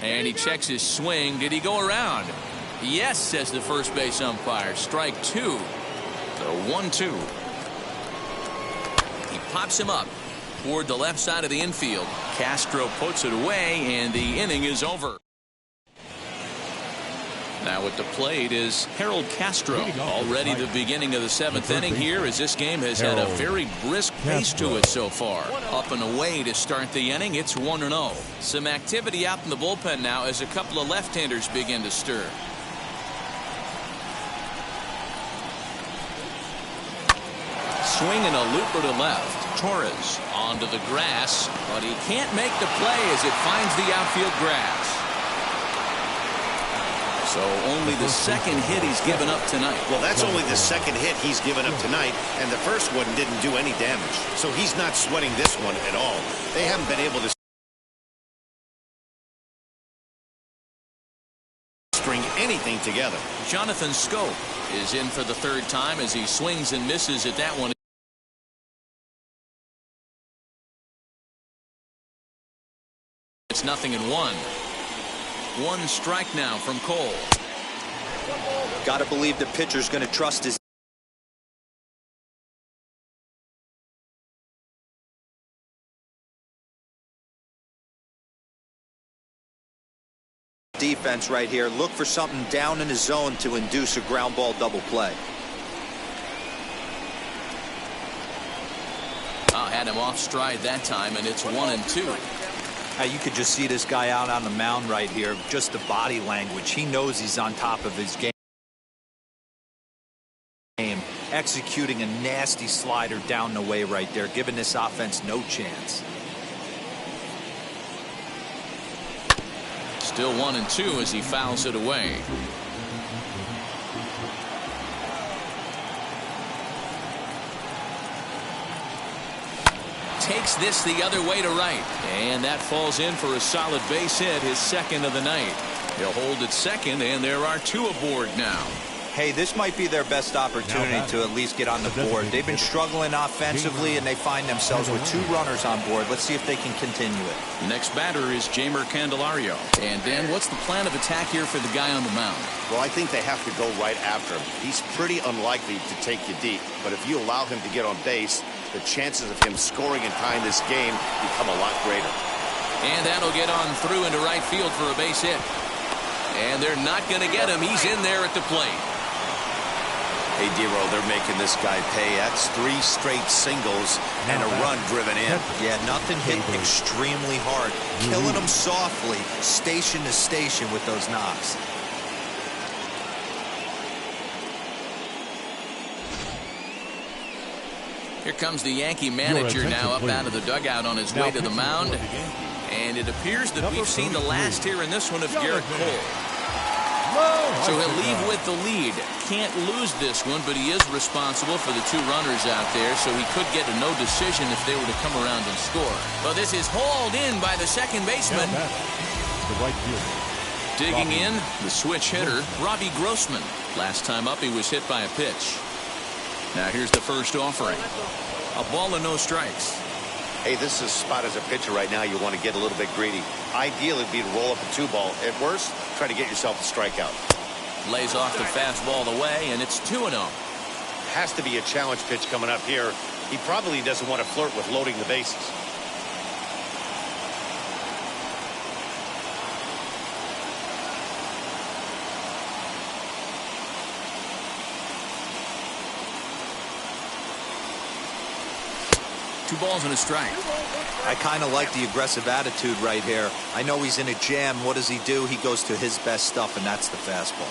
And he checks his swing. Did he go around? Yes, says the first base umpire. Strike 2. The 1-2. He pops him up toward the left side of the infield. Castro puts it away, and the inning is over. Now at the plate is Harold Castro. Already the beginning of the 7th inning here, as this game has had a very brisk pace to it so far. Up and away to start the inning. It's 1-0. Some activity out in the bullpen now as a couple of left-handers begin to stir. Swinging a looper to left. Torres onto the grass, but he can't make the play as it finds the outfield grass. So only the second hit he's given up tonight. Well, that's only the second hit he's given up tonight, and the first one didn't do any damage. So he's not sweating this one at all. They haven't been able to string anything together. Jonathan Schoop is in for the 3rd time as he swings and misses at that one. It's 0-1. 1 strike now from Cole. Got to believe the pitcher's going to trust his defense right here. Look for something down in his zone to induce a ground ball double play. Had him off stride that time, and it's 1-2. You could just see this guy out on the mound right here. Just the body language. He knows he's on top of his game. Executing a nasty slider down the way right there, giving this offense no chance. Still 1-2 as he fouls it away. Takes this the other way to right, and that falls in for a solid base hit, his 2nd of the night. He'll hold at second, and there are 2 aboard now. Hey, this might be their best opportunity to at least get on the board. They've been struggling offensively, and they find themselves with 2 runners on board. Let's see if they can continue it. Next batter is Jeimer Candelario. And Dan, what's the plan of attack here for the guy on the mound? Well, I think they have to go right after him. He's pretty unlikely to take you deep, but if you allow him to get on base, the chances of him scoring and tying this game become a lot greater. And that'll get on through into right field for a base hit. And they're not going to get him. He's in there at the plate. Hey, Dero, they're making this guy pay. That's 3 straight singles and a run driven in. Yeah, nothing hit extremely hard. Killing them softly, station to station with those knocks. Here comes the Yankee manager now up out of the dugout on his way to the mound. And it appears that we've seen the last here in this one of Garrett Cole. So he'll leave with the lead. Can't lose this one, but he is responsible for the 2 runners out there, so he could get a no decision if they were to come around and score. But this is hauled in by the second baseman. The right fielder. Digging in, the switch hitter, Robbie Grossman. Last time up, he was hit by a pitch. Now here's the first offering. A ball and no strikes. Hey, this is a spot as a pitcher right now. You want to get a little bit greedy. Ideally, it'd be to roll up a 2-ball. At worst, try to get yourself a strikeout. Lays off the fastball away, and it's 2-0. Has to be a challenge pitch coming up here. He probably doesn't want to flirt with loading the bases. Two balls and a strike. I kind of like the aggressive attitude right here. I know he's in a jam. What does he do? He goes to his best stuff, and that's the fastball.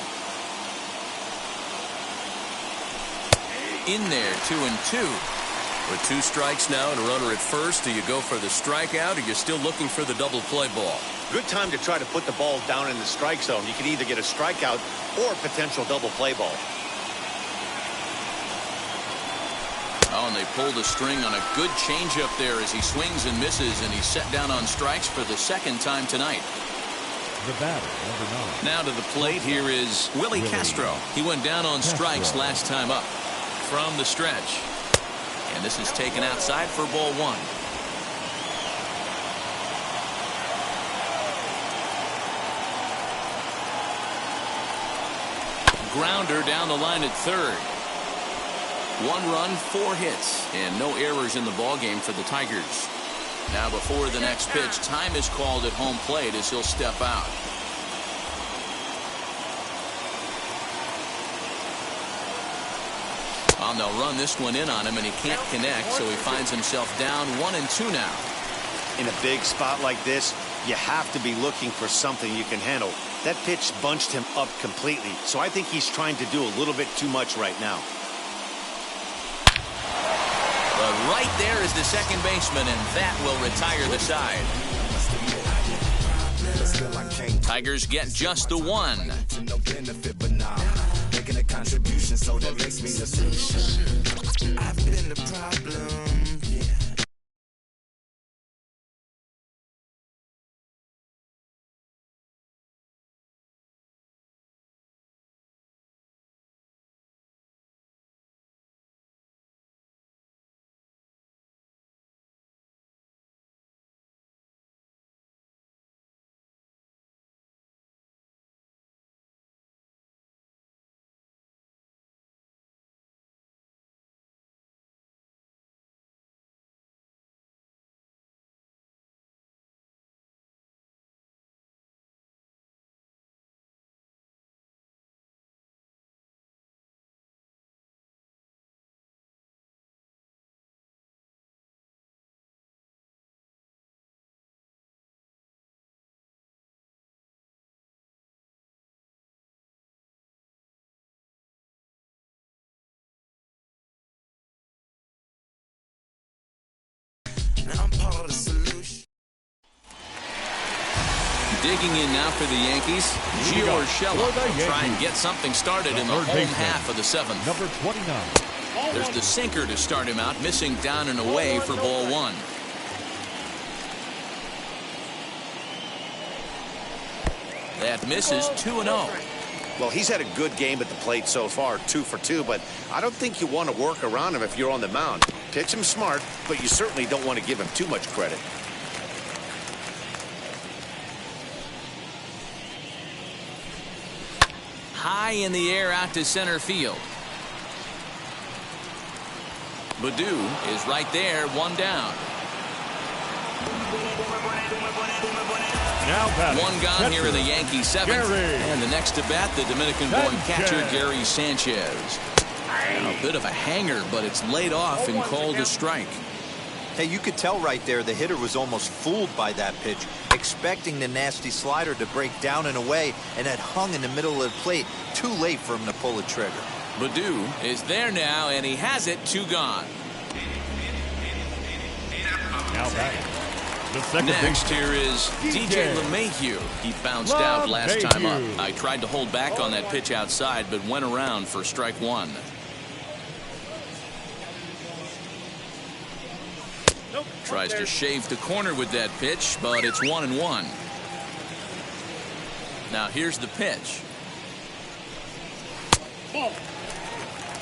In there, 2-2. With 2 strikes now and a runner at first, do you go for the strikeout, or you're still looking for the double play ball? Good time to try to put the ball down in the strike zone. You can either get a strikeout or a potential double play ball. Oh, and they pull the string on a good changeup there as he swings and misses, and he's set down on strikes for the second time tonight. The batter, number 9. Now to the plate, here is Willie Castro. He went down on strikes last time up. From the stretch. And this is taken outside for ball 1. Grounder down the line at third. 1 run, 4 hits, and no errors in the ballgame for the Tigers. Now before the next pitch, time is called at home plate as he'll step out. And they'll run this one in on him, and he can't connect, so he finds himself down 1-2 now. In a big spot like this, you have to be looking for something you can handle. That pitch bunched him up completely, so I think he's trying to do a little bit too much right now. But right there is the second baseman, and that will retire the side. Tigers get just the 1. Making a contribution, so that makes me the solution. I've been the problem. I'm part of the solution. Digging in now for the Yankees, Gio Urshela will try and get something started in the home half of the 7th. Number 29. There's the sinker to start him out, missing down and away for ball 1. That misses 2-0. Well, he's had a good game at the plate so far, 2 for 2, but I don't think you want to work around him if you're on the mound. Pitch him smart, but you certainly don't want to give him too much credit. High in the air out to center field. Baddoo is right there, 1 down. Now batting, 1 gone here in the Yankee 7th. And the next to bat, the Dominican-born catcher, Gary Sanchez. A bit of a hanger, but it's laid off and called a strike. Hey, you could tell right there the hitter was almost fooled by that pitch, expecting the nasty slider to break down and away, and it hung in the middle of the plate. Too late for him to pull the trigger. Baddoo is there now, and he has it, 2 gone. Now batting. The second Next baseman. here is DJ LeMahieu. He bounced out last time up. I tried to hold back on that pitch outside, but went around for strike one. Tries to shave the corner with that pitch, but it's 1-1. Now here's the pitch.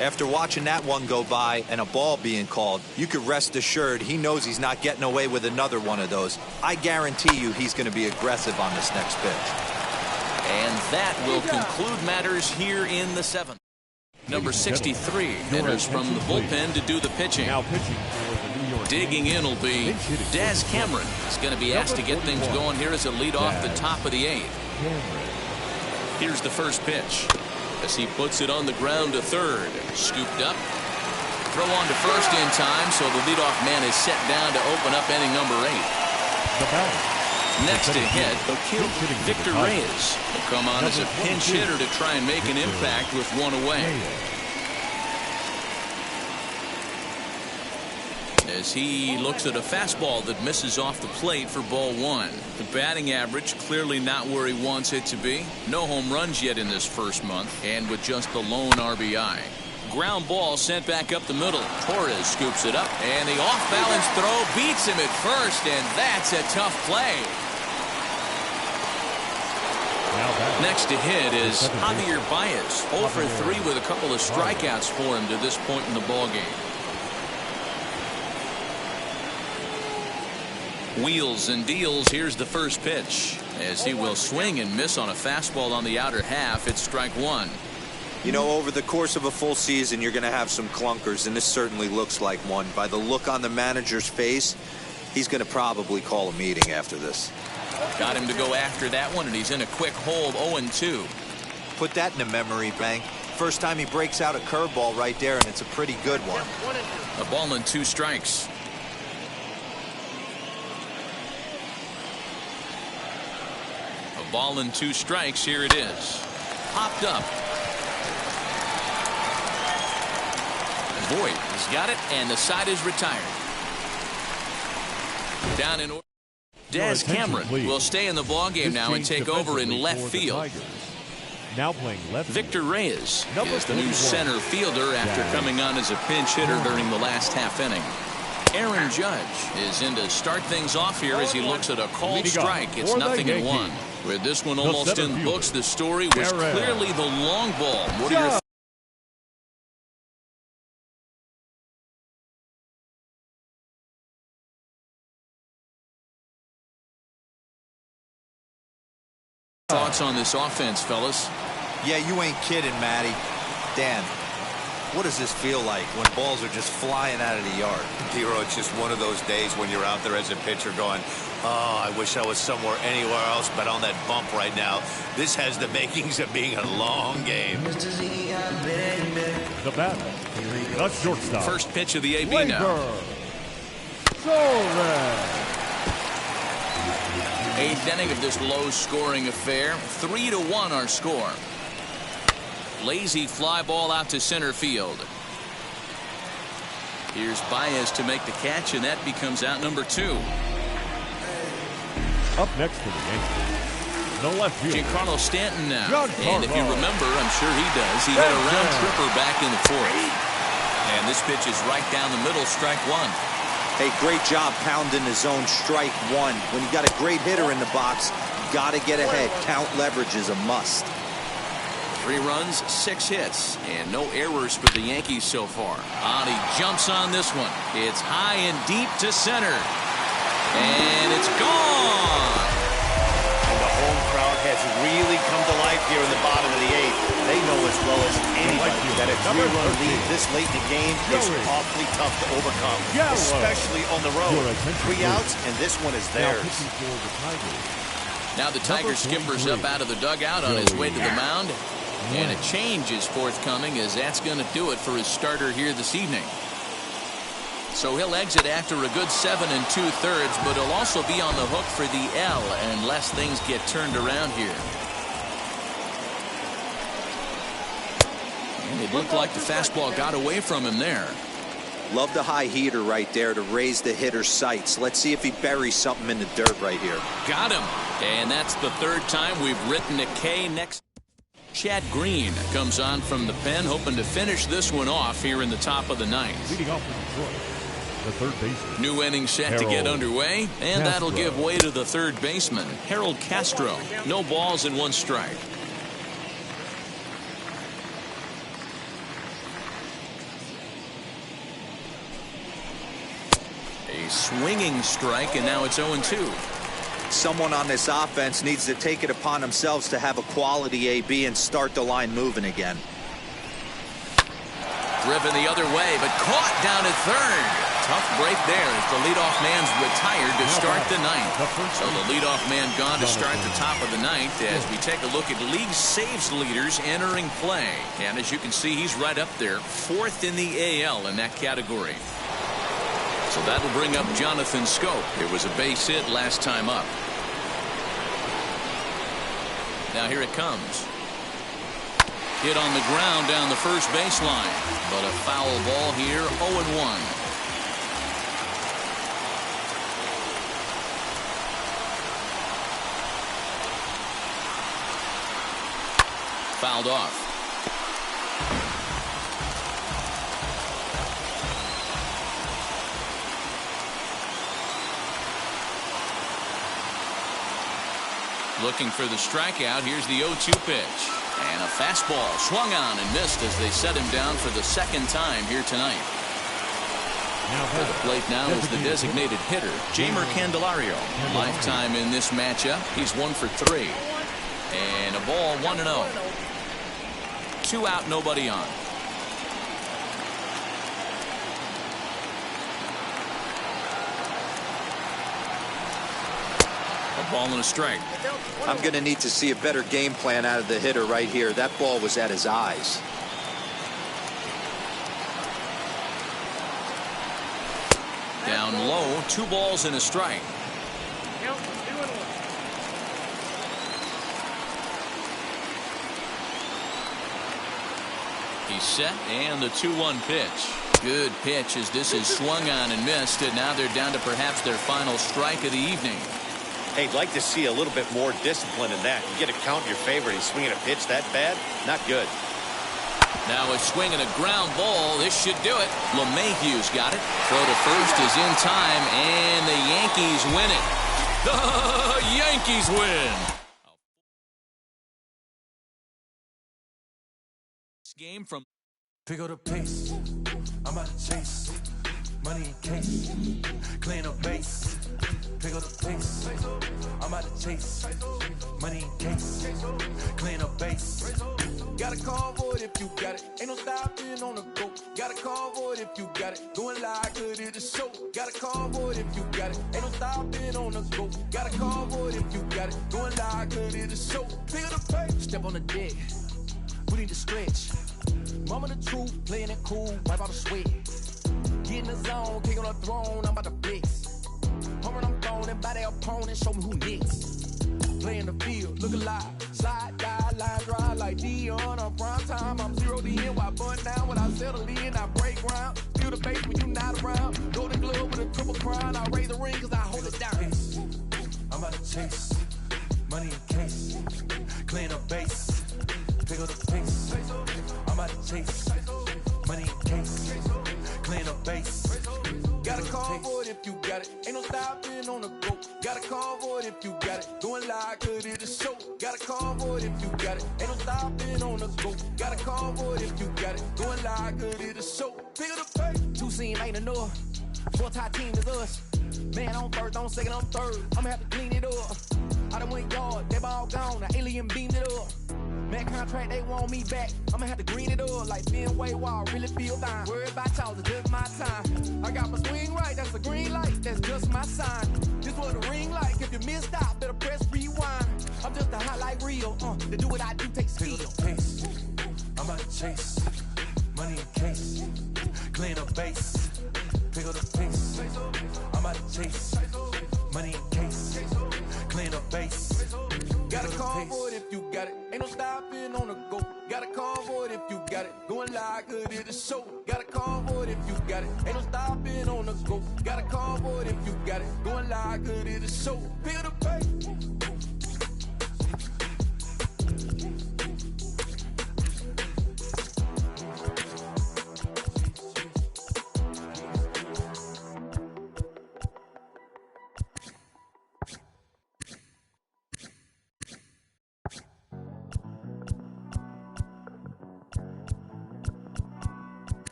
After watching that one go by and a ball being called, you could rest assured he knows he's not getting away with another one of those. I guarantee you he's going to be aggressive on this next pitch. And that will conclude matters here in the seventh. Number 63 enters from the bullpen to do the pitching. Now pitching for the New York Digging in will be Daz Cameron. He's going to be asked to get things going here as a lead off the top of the eighth. Here's the first pitch as he puts it on the ground to third. Scooped up. Throw on to first in time, so the leadoff man is set down to open up inning number 8. The batter. Next to hit, Victor Reyes will come on as a pinch hitter to try and make an impact with one away. As he looks at a fastball that misses off the plate for ball one. The batting average clearly not where he wants it to be. No home runs yet in this first month, and with just the lone RBI. Ground ball sent back up the middle. Torres scoops it up, and the off-balance throw beats him at first, and that's a tough play. Next to hit is Javier Baez. 0 for 3 with a couple of strikeouts for him to this point in the ballgame. Wheels and deals. Here's the first pitch as he will swing and miss on a fastball on the outer half. It's strike one. You know, over the course of a full season, you're going to have some clunkers, and this certainly looks like one. By the look on the manager's face, he's going to probably call a meeting after this. Got him to go after that one, and he's in a quick hold. 0-2. Put that in a memory bank. First time he breaks out a curveball right there, and it's a pretty good one. A ball and 2 strikes. A ball and 2 strikes. Here it is. Popped up. Voit has got it, and the side is retired. Down in order. Daz Cameron will stay in the ballgame now and take over in left field. Now playing left. Victor Reyes is the new center fielder after coming on as a pinch hitter during the last half inning. Aaron Judge is in to start things off here as he looks at a called strike. It's 0-1. With this one almost in the books, the story was clearly the long ball. What are your thoughts on this offense, fellas? Yeah, you ain't kidding, Matty. Dan, what does this feel like when balls are just flying out of the yard? Hero, it's just one of those days when you're out there as a pitcher going, oh, I wish I was somewhere anywhere else but on that bump right now. This has the makings of being a long game. The batter. The shortstop. First pitch of the AB now. Torres. 8th inning of this low-scoring affair. 3-1 our score. Lazy fly ball out to center field. Here's Baez to make the catch, and that becomes out number 2. Up next to the Yankees, the left field. Giancarlo Stanton now. And if you remember, I'm sure he does, he hit a round tripper back in the 4th. And this pitch is right down the middle, strike one. Hey, great job pounding the zone, strike one. When you got a great hitter in the box, you got to get ahead. Count leverage is a must. 3 runs, 6 hits, and no errors for the Yankees so far. He jumps on this one. It's high and deep to center. And it's gone. And the home crowd has really come to life here in the bottom of the 8th. They know as well as anybody that a 3-run lead this late in the game is awfully tough to overcome, especially on the road. 3 outs, and this one is theirs. Now the Tiger skipper's up out of the dugout on his way to the mound. And a change is forthcoming, as that's going to do it for his starter here this evening. So he'll exit after a good 7 2/3, but he'll also be on the hook for the L unless things get turned around here. And it looked like the fastball got away from him there. Love the high heater right there to raise the hitter's sights. Let's see if he buries something in the dirt right here. Got him. And that's the third time we've written a K. Next, Chad Green comes on from the pen, hoping to finish this one off here in the top of the ninth. Leading off for Detroit, the third baseman. New inning set to get underway, and that'll give way to the third baseman, Harold Castro. No balls and 1 strike. A swinging strike, and now it's 0-2. Someone on this offense needs to take it upon themselves to have a quality AB and start the line moving again. Driven the other way, but caught down at third. Tough break there as the leadoff man's retired to start the ninth. So the leadoff man gone to start the top of the ninth as we take a look at league saves leaders entering play. And as you can see, he's right up there, 4th in the AL in that category. So that'll bring up Jonathan Schoop. It was a base hit last time up. Now here it comes. Hit on the ground down the first baseline, but a foul ball here, 0-1. Fouled off. Looking for the strikeout. Here's the 0-2 pitch. And a fastball swung on and missed as they set him down for the second time here tonight. At the plate now is the designated hitter, Jeimer Candelario. Lifetime in this matchup. He's 1 for 3. And a ball, 1-0. 2 out, nobody on. A ball and a strike. I'm going to need to see a better game plan out of the hitter right here. That ball was at his eyes. Down low, 2 balls and a strike. He's set, and the 2-1 pitch. Good pitch as this is swung on and missed, and now they're down to perhaps their final strike of the evening. Hey, I'd like to see a little bit more discipline in that. You get a count in your favor, he's swinging a pitch that bad? Not good. Now a swing and a ground ball. This should do it. LeMahieu's got it. Throw to first is in time, and the Yankees win it. The Yankees win. Game from Pick up the pace. I'm about to chase money in case. Clean up base. Pick up the pace. I'm about to chase money in case. Clean up base. Got a convoy if you got it. Ain't no stopping on the go. Got a convoy if you got it. Going live, good at the show. Got a convoy if you got it. Ain't no stopping on the go. Got a convoy if you got it. Going live, good at the show. Pick up the pace. Step on the deck. We need to stretch. Mama the truth, playing it cool, wipe out the sweat. Get in the zone, kick on the throne, I'm about to flex. Home I'm throwing and by their opponent, show me who next. Play in the field, look alive. Slide, die, line drive like Dion on prime time. I'm 0 to end, while bun down when I settle in, I break ground. Feel the bass when you not around. Golden glove with a triple crown, I raise the ring cause I hold it down. I'm about to chase money in case. Clean up base. Pick up the pace. I'm about to chase money in case. Clean up base. Got a convoy if you got it. Ain't no stopping on the go. Got a convoy if you got it. Going live, good at the show. Got a convoy if you got it. Ain't no stopping on the go. Got a convoy if you got it. Going live, good at the show. Pick up the pace. 2 scene ain't enough. 4-tie team is us. Man on first, on second, on third. I'ma have to clean it up. I done went yard, they ball gone. The alien beamed it up. Man contract, they want me back. I'ma have to green it up like Fenway Wall. Really feel fine. Worry about y'all, it's just my time. I got my swing right, that's a green light. That's just my sign. This what a ring like. If you missed out, better press rewind. I'm just a hot like Rio. To do what I do takes skill. Pace. I'm about to chase money in case. Clean up base. Pick up the pace. I'm about to chase money in case. Clean up base. Got a convoy if you got it. Ain't no stopping on the go. Got a convoy if you got it. Going live, good at the show. Got a convoy if you got it. Ain't no stopping on the go. Got a convoy if you got it. Going live, good at the show. Feel the bass.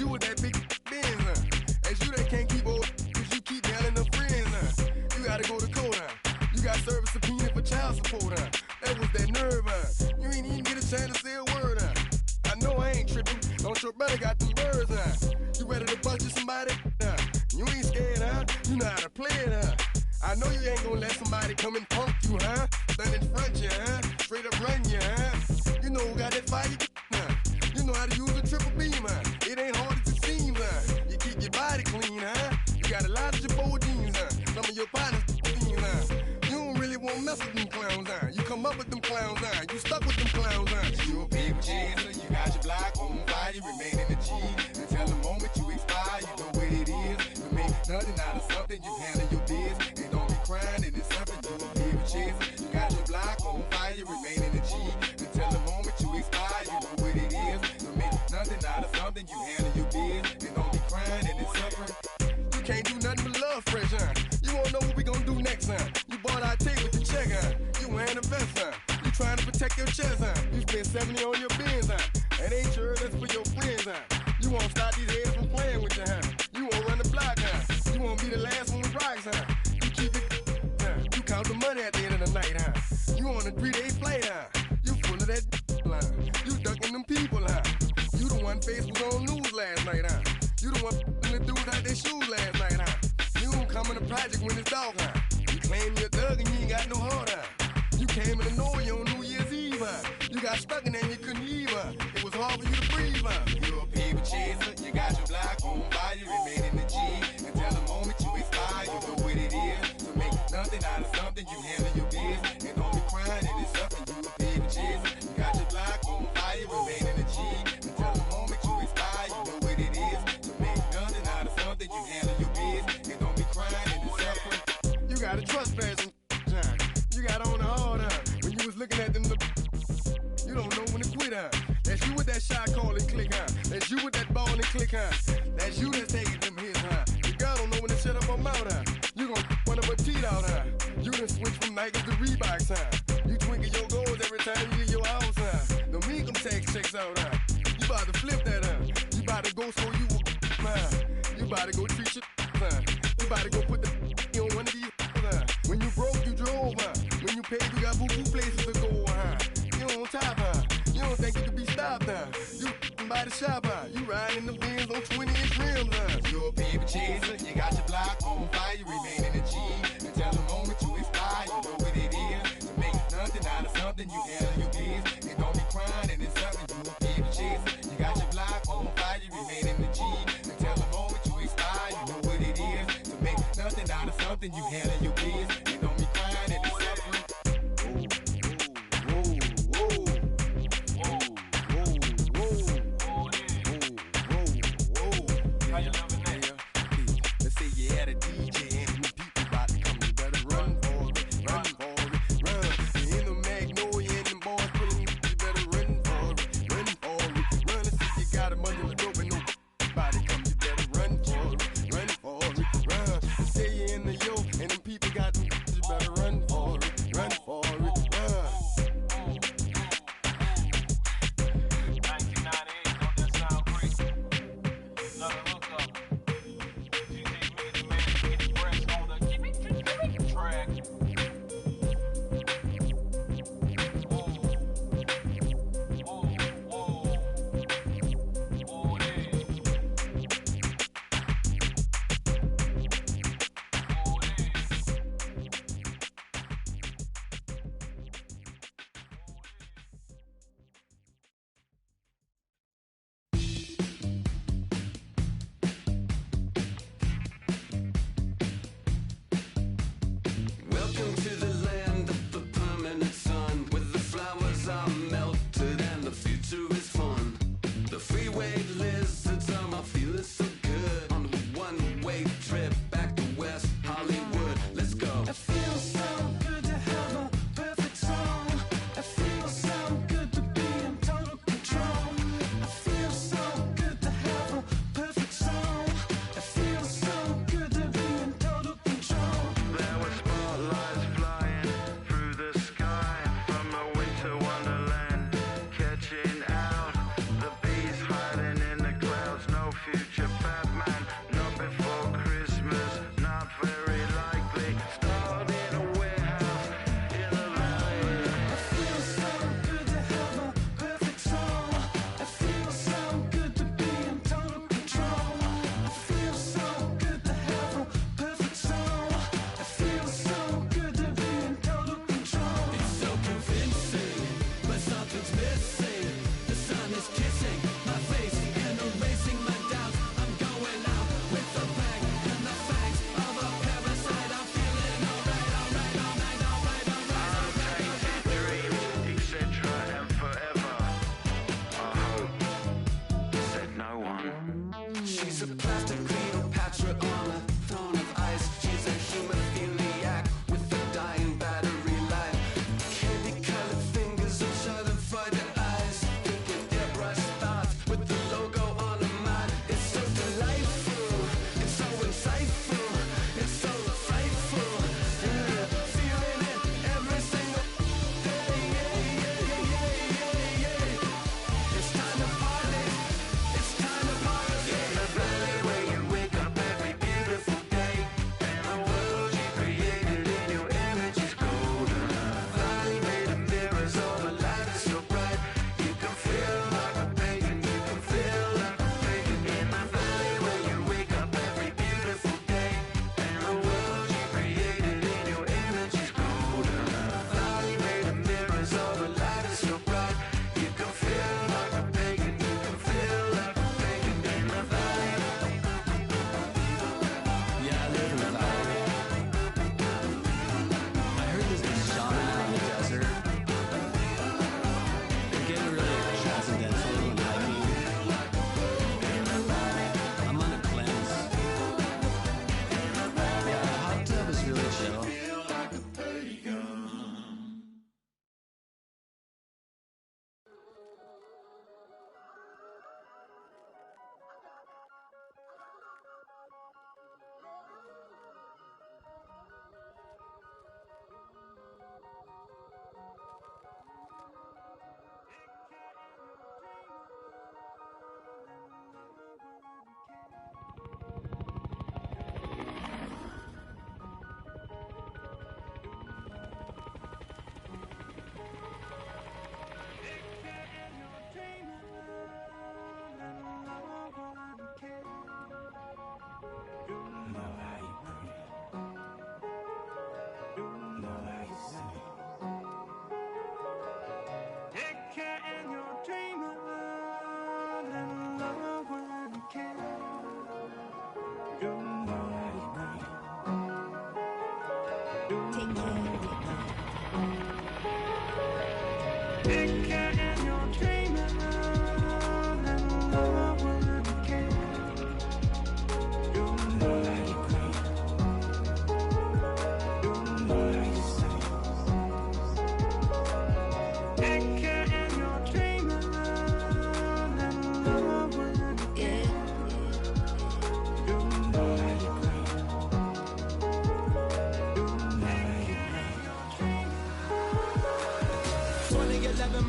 you with that big Benz, It's you that can't keep old, cause you keep yelling the friends, You gotta go to court, You got service subpoena for child support, That was that nerve, You ain't even get a chance to say a word, I know I ain't tripping, don't your brother got them birds, You ready to bust you somebody, You ain't scared, You know how to play it, I know you ain't gonna let somebody come and punk you, Stand in front you, Straight up run you, You know who got that fire, You know how to use a triple beam, It ain't hard as it seems, You keep your body clean, You got a lot of your bold jeans, Some of your partners, You don't really want to mess with them clowns, You come up with them clowns, You stuck with them clowns, You a people chaser, you got your block on fire, you remain in the G. Until the moment you expire, you know what it is. You make nothing out of something, you handle your biz. And don't be crying, and it's something you a people chaser. You got your block on fire, you remain in the G. Until the moment you expire, you know what it is. You make nothing out of something, you handle your biz. And don't be crying, and it's suffering. You can't do nothing but love fresh, huh? You wanna know what we gonna do next, huh? You bought our tape with the check, huh? You wearing a vest, huh? You trying to protect your chest, huh? You spent 70 on your Benz, huh? And ain't sure that's for your friends, huh? You won't stop these heads from playing with you, huh? You won't run the block, huh? You won't be the last one with rocks, huh? You keep it, huh? You count the money at the end of the night, huh? You on a 3-day flight, huh? You full of that, huh? You ducking them people, huh? You the one Facebook on news last night, huh? You the one the dudes out their shoes last night, huh? You don't come in the project when it's dark, huh? You claim you're a thug and you ain't got no heart, huh? You came in the Norway on New Year's Eve, huh? You got stuck and then you couldn't leave, huh? It was hard for you to breathe, huh? You're a paper chaser, you got your block on fire, remain in the G. Until the moment you expire, you know what it is. To make nothing out of something, you handle your biz. And don't be crying, it is something, you a paper chaser. You got your block on fire, remain in the G. Until the moment you expire, you know what it is. To make nothing out of something, you handle your biz. And don't be crying, it is suffering. You got a trespass and huh? You got on the hard, huh? When you was looking at them, you don't know when to quit, huh? That's you with that shot call and click, huh? That's you with that ball and click, huh? That's you that's taking them hits, huh? The girl don't know when to shut up her mouth, huh? You gon' one of her teeth out, huh? You done switch from Nikes to Reeboks, huh? You twinkle your goals every time you leave your house, huh? Don't make them tax checks out, huh? You about to flip that, huh? You about to go so you huh? You about to go treat your huh? You about to go put the on one of these, huh? When you broke, you drove, huh? When you paid, you got boo-boo places to go, huh? You on top, huh? You don't think you can be stopped, huh? You by the shop, huh? You riding the Benz on 20-inch rims, huh? You're a paper chaser, you got your block on fire, you remain in the G. Until the moment you expire, you know what it is. To make nothing out of something, you handle your biz. And don't be crying, and it's something, you a paper chaser. You got your block on fire, you remain in the G. Until the moment you expire, you know what it is. To make nothing out of something, you handle your biz. And don't be crying, and it's suffering. Let's say you had a DJ and the people about to come. You better run for it, run for it, run. You in the Magnolia and them boys pulling you. You better run for it, run for it, run. Let's say you got a bundle of dope and nobody come. You better run for it, run for it, run. Let's say you in the yo and them people got them.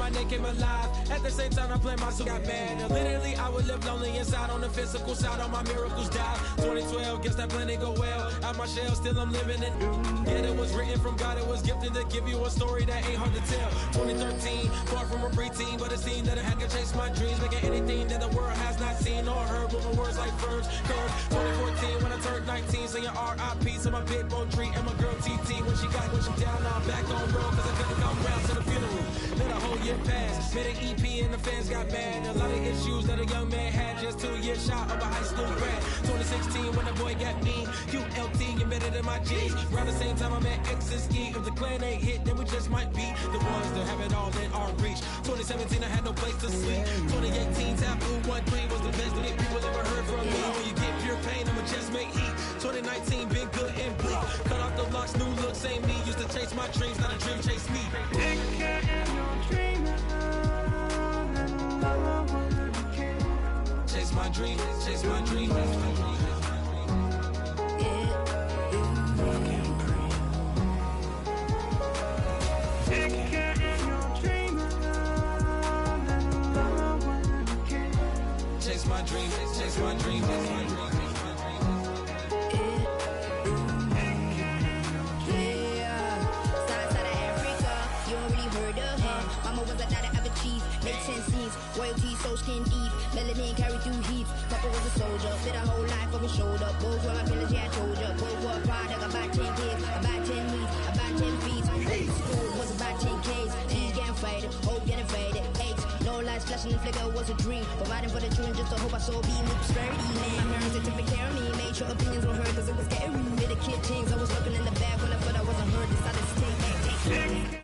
my name came alive. At the same time, I planned my soul got mad. And literally, I would live lonely inside on the physical side. All my miracles died. 2012, guess that plan didn't go well. Out my shell, still I'm living it. Yeah, it was written from God. It was gifted to give you a story that ain't hard to tell. 2013, far from a preteen, but it seemed that I had to chase my dreams, making anything that the world has not seen or heard. Moving words like verbs, curves. 2014, when I turned 19, saying R.I.P. to my big bone tree and my girl TT. When she down, now I'm back on road, cause I couldn't come round to the funeral. Let a whole year pass, made an EP and the fans got mad. A lot of issues that a young man had, just 2 years shy of a high school grad. 2016, when the boy got me, QLT embedded in my G's. Around the same time I met X and Ski. If the clan ain't hit, then we just might be the ones that have it all in our reach. 2017, I had no place to sleep. 2018, Taboo 1-3 was the best that people ever heard from me. When you get pure pain, I'ma just make heat. 2019, been good and bleak. Cut off the locks, new look, same me. Used to chase my dreams, not a dream chase me. Chase my dream, chase my dream. Chase my dream, chase my dream, chase my dream. Royalty so skin deep, melanin carried through heat. Papa was a soldier, spit a whole life on his shoulder. Both were my pillars, yeah, I told ya. Both were a product, about 10 kids, about 10 weeks, about 10 feet. School was about 10 Ks, T's getting faded, hope getting faded. Aches, no lights flashing, the flicker was a dream. Providing for the children just to hope I saw beam with prosperity. Man, my parents had taken care of me, made sure opinions were heard cause it was scary. Made a kid things, I was looking in the back when I thought I wasn't heard, decided to take.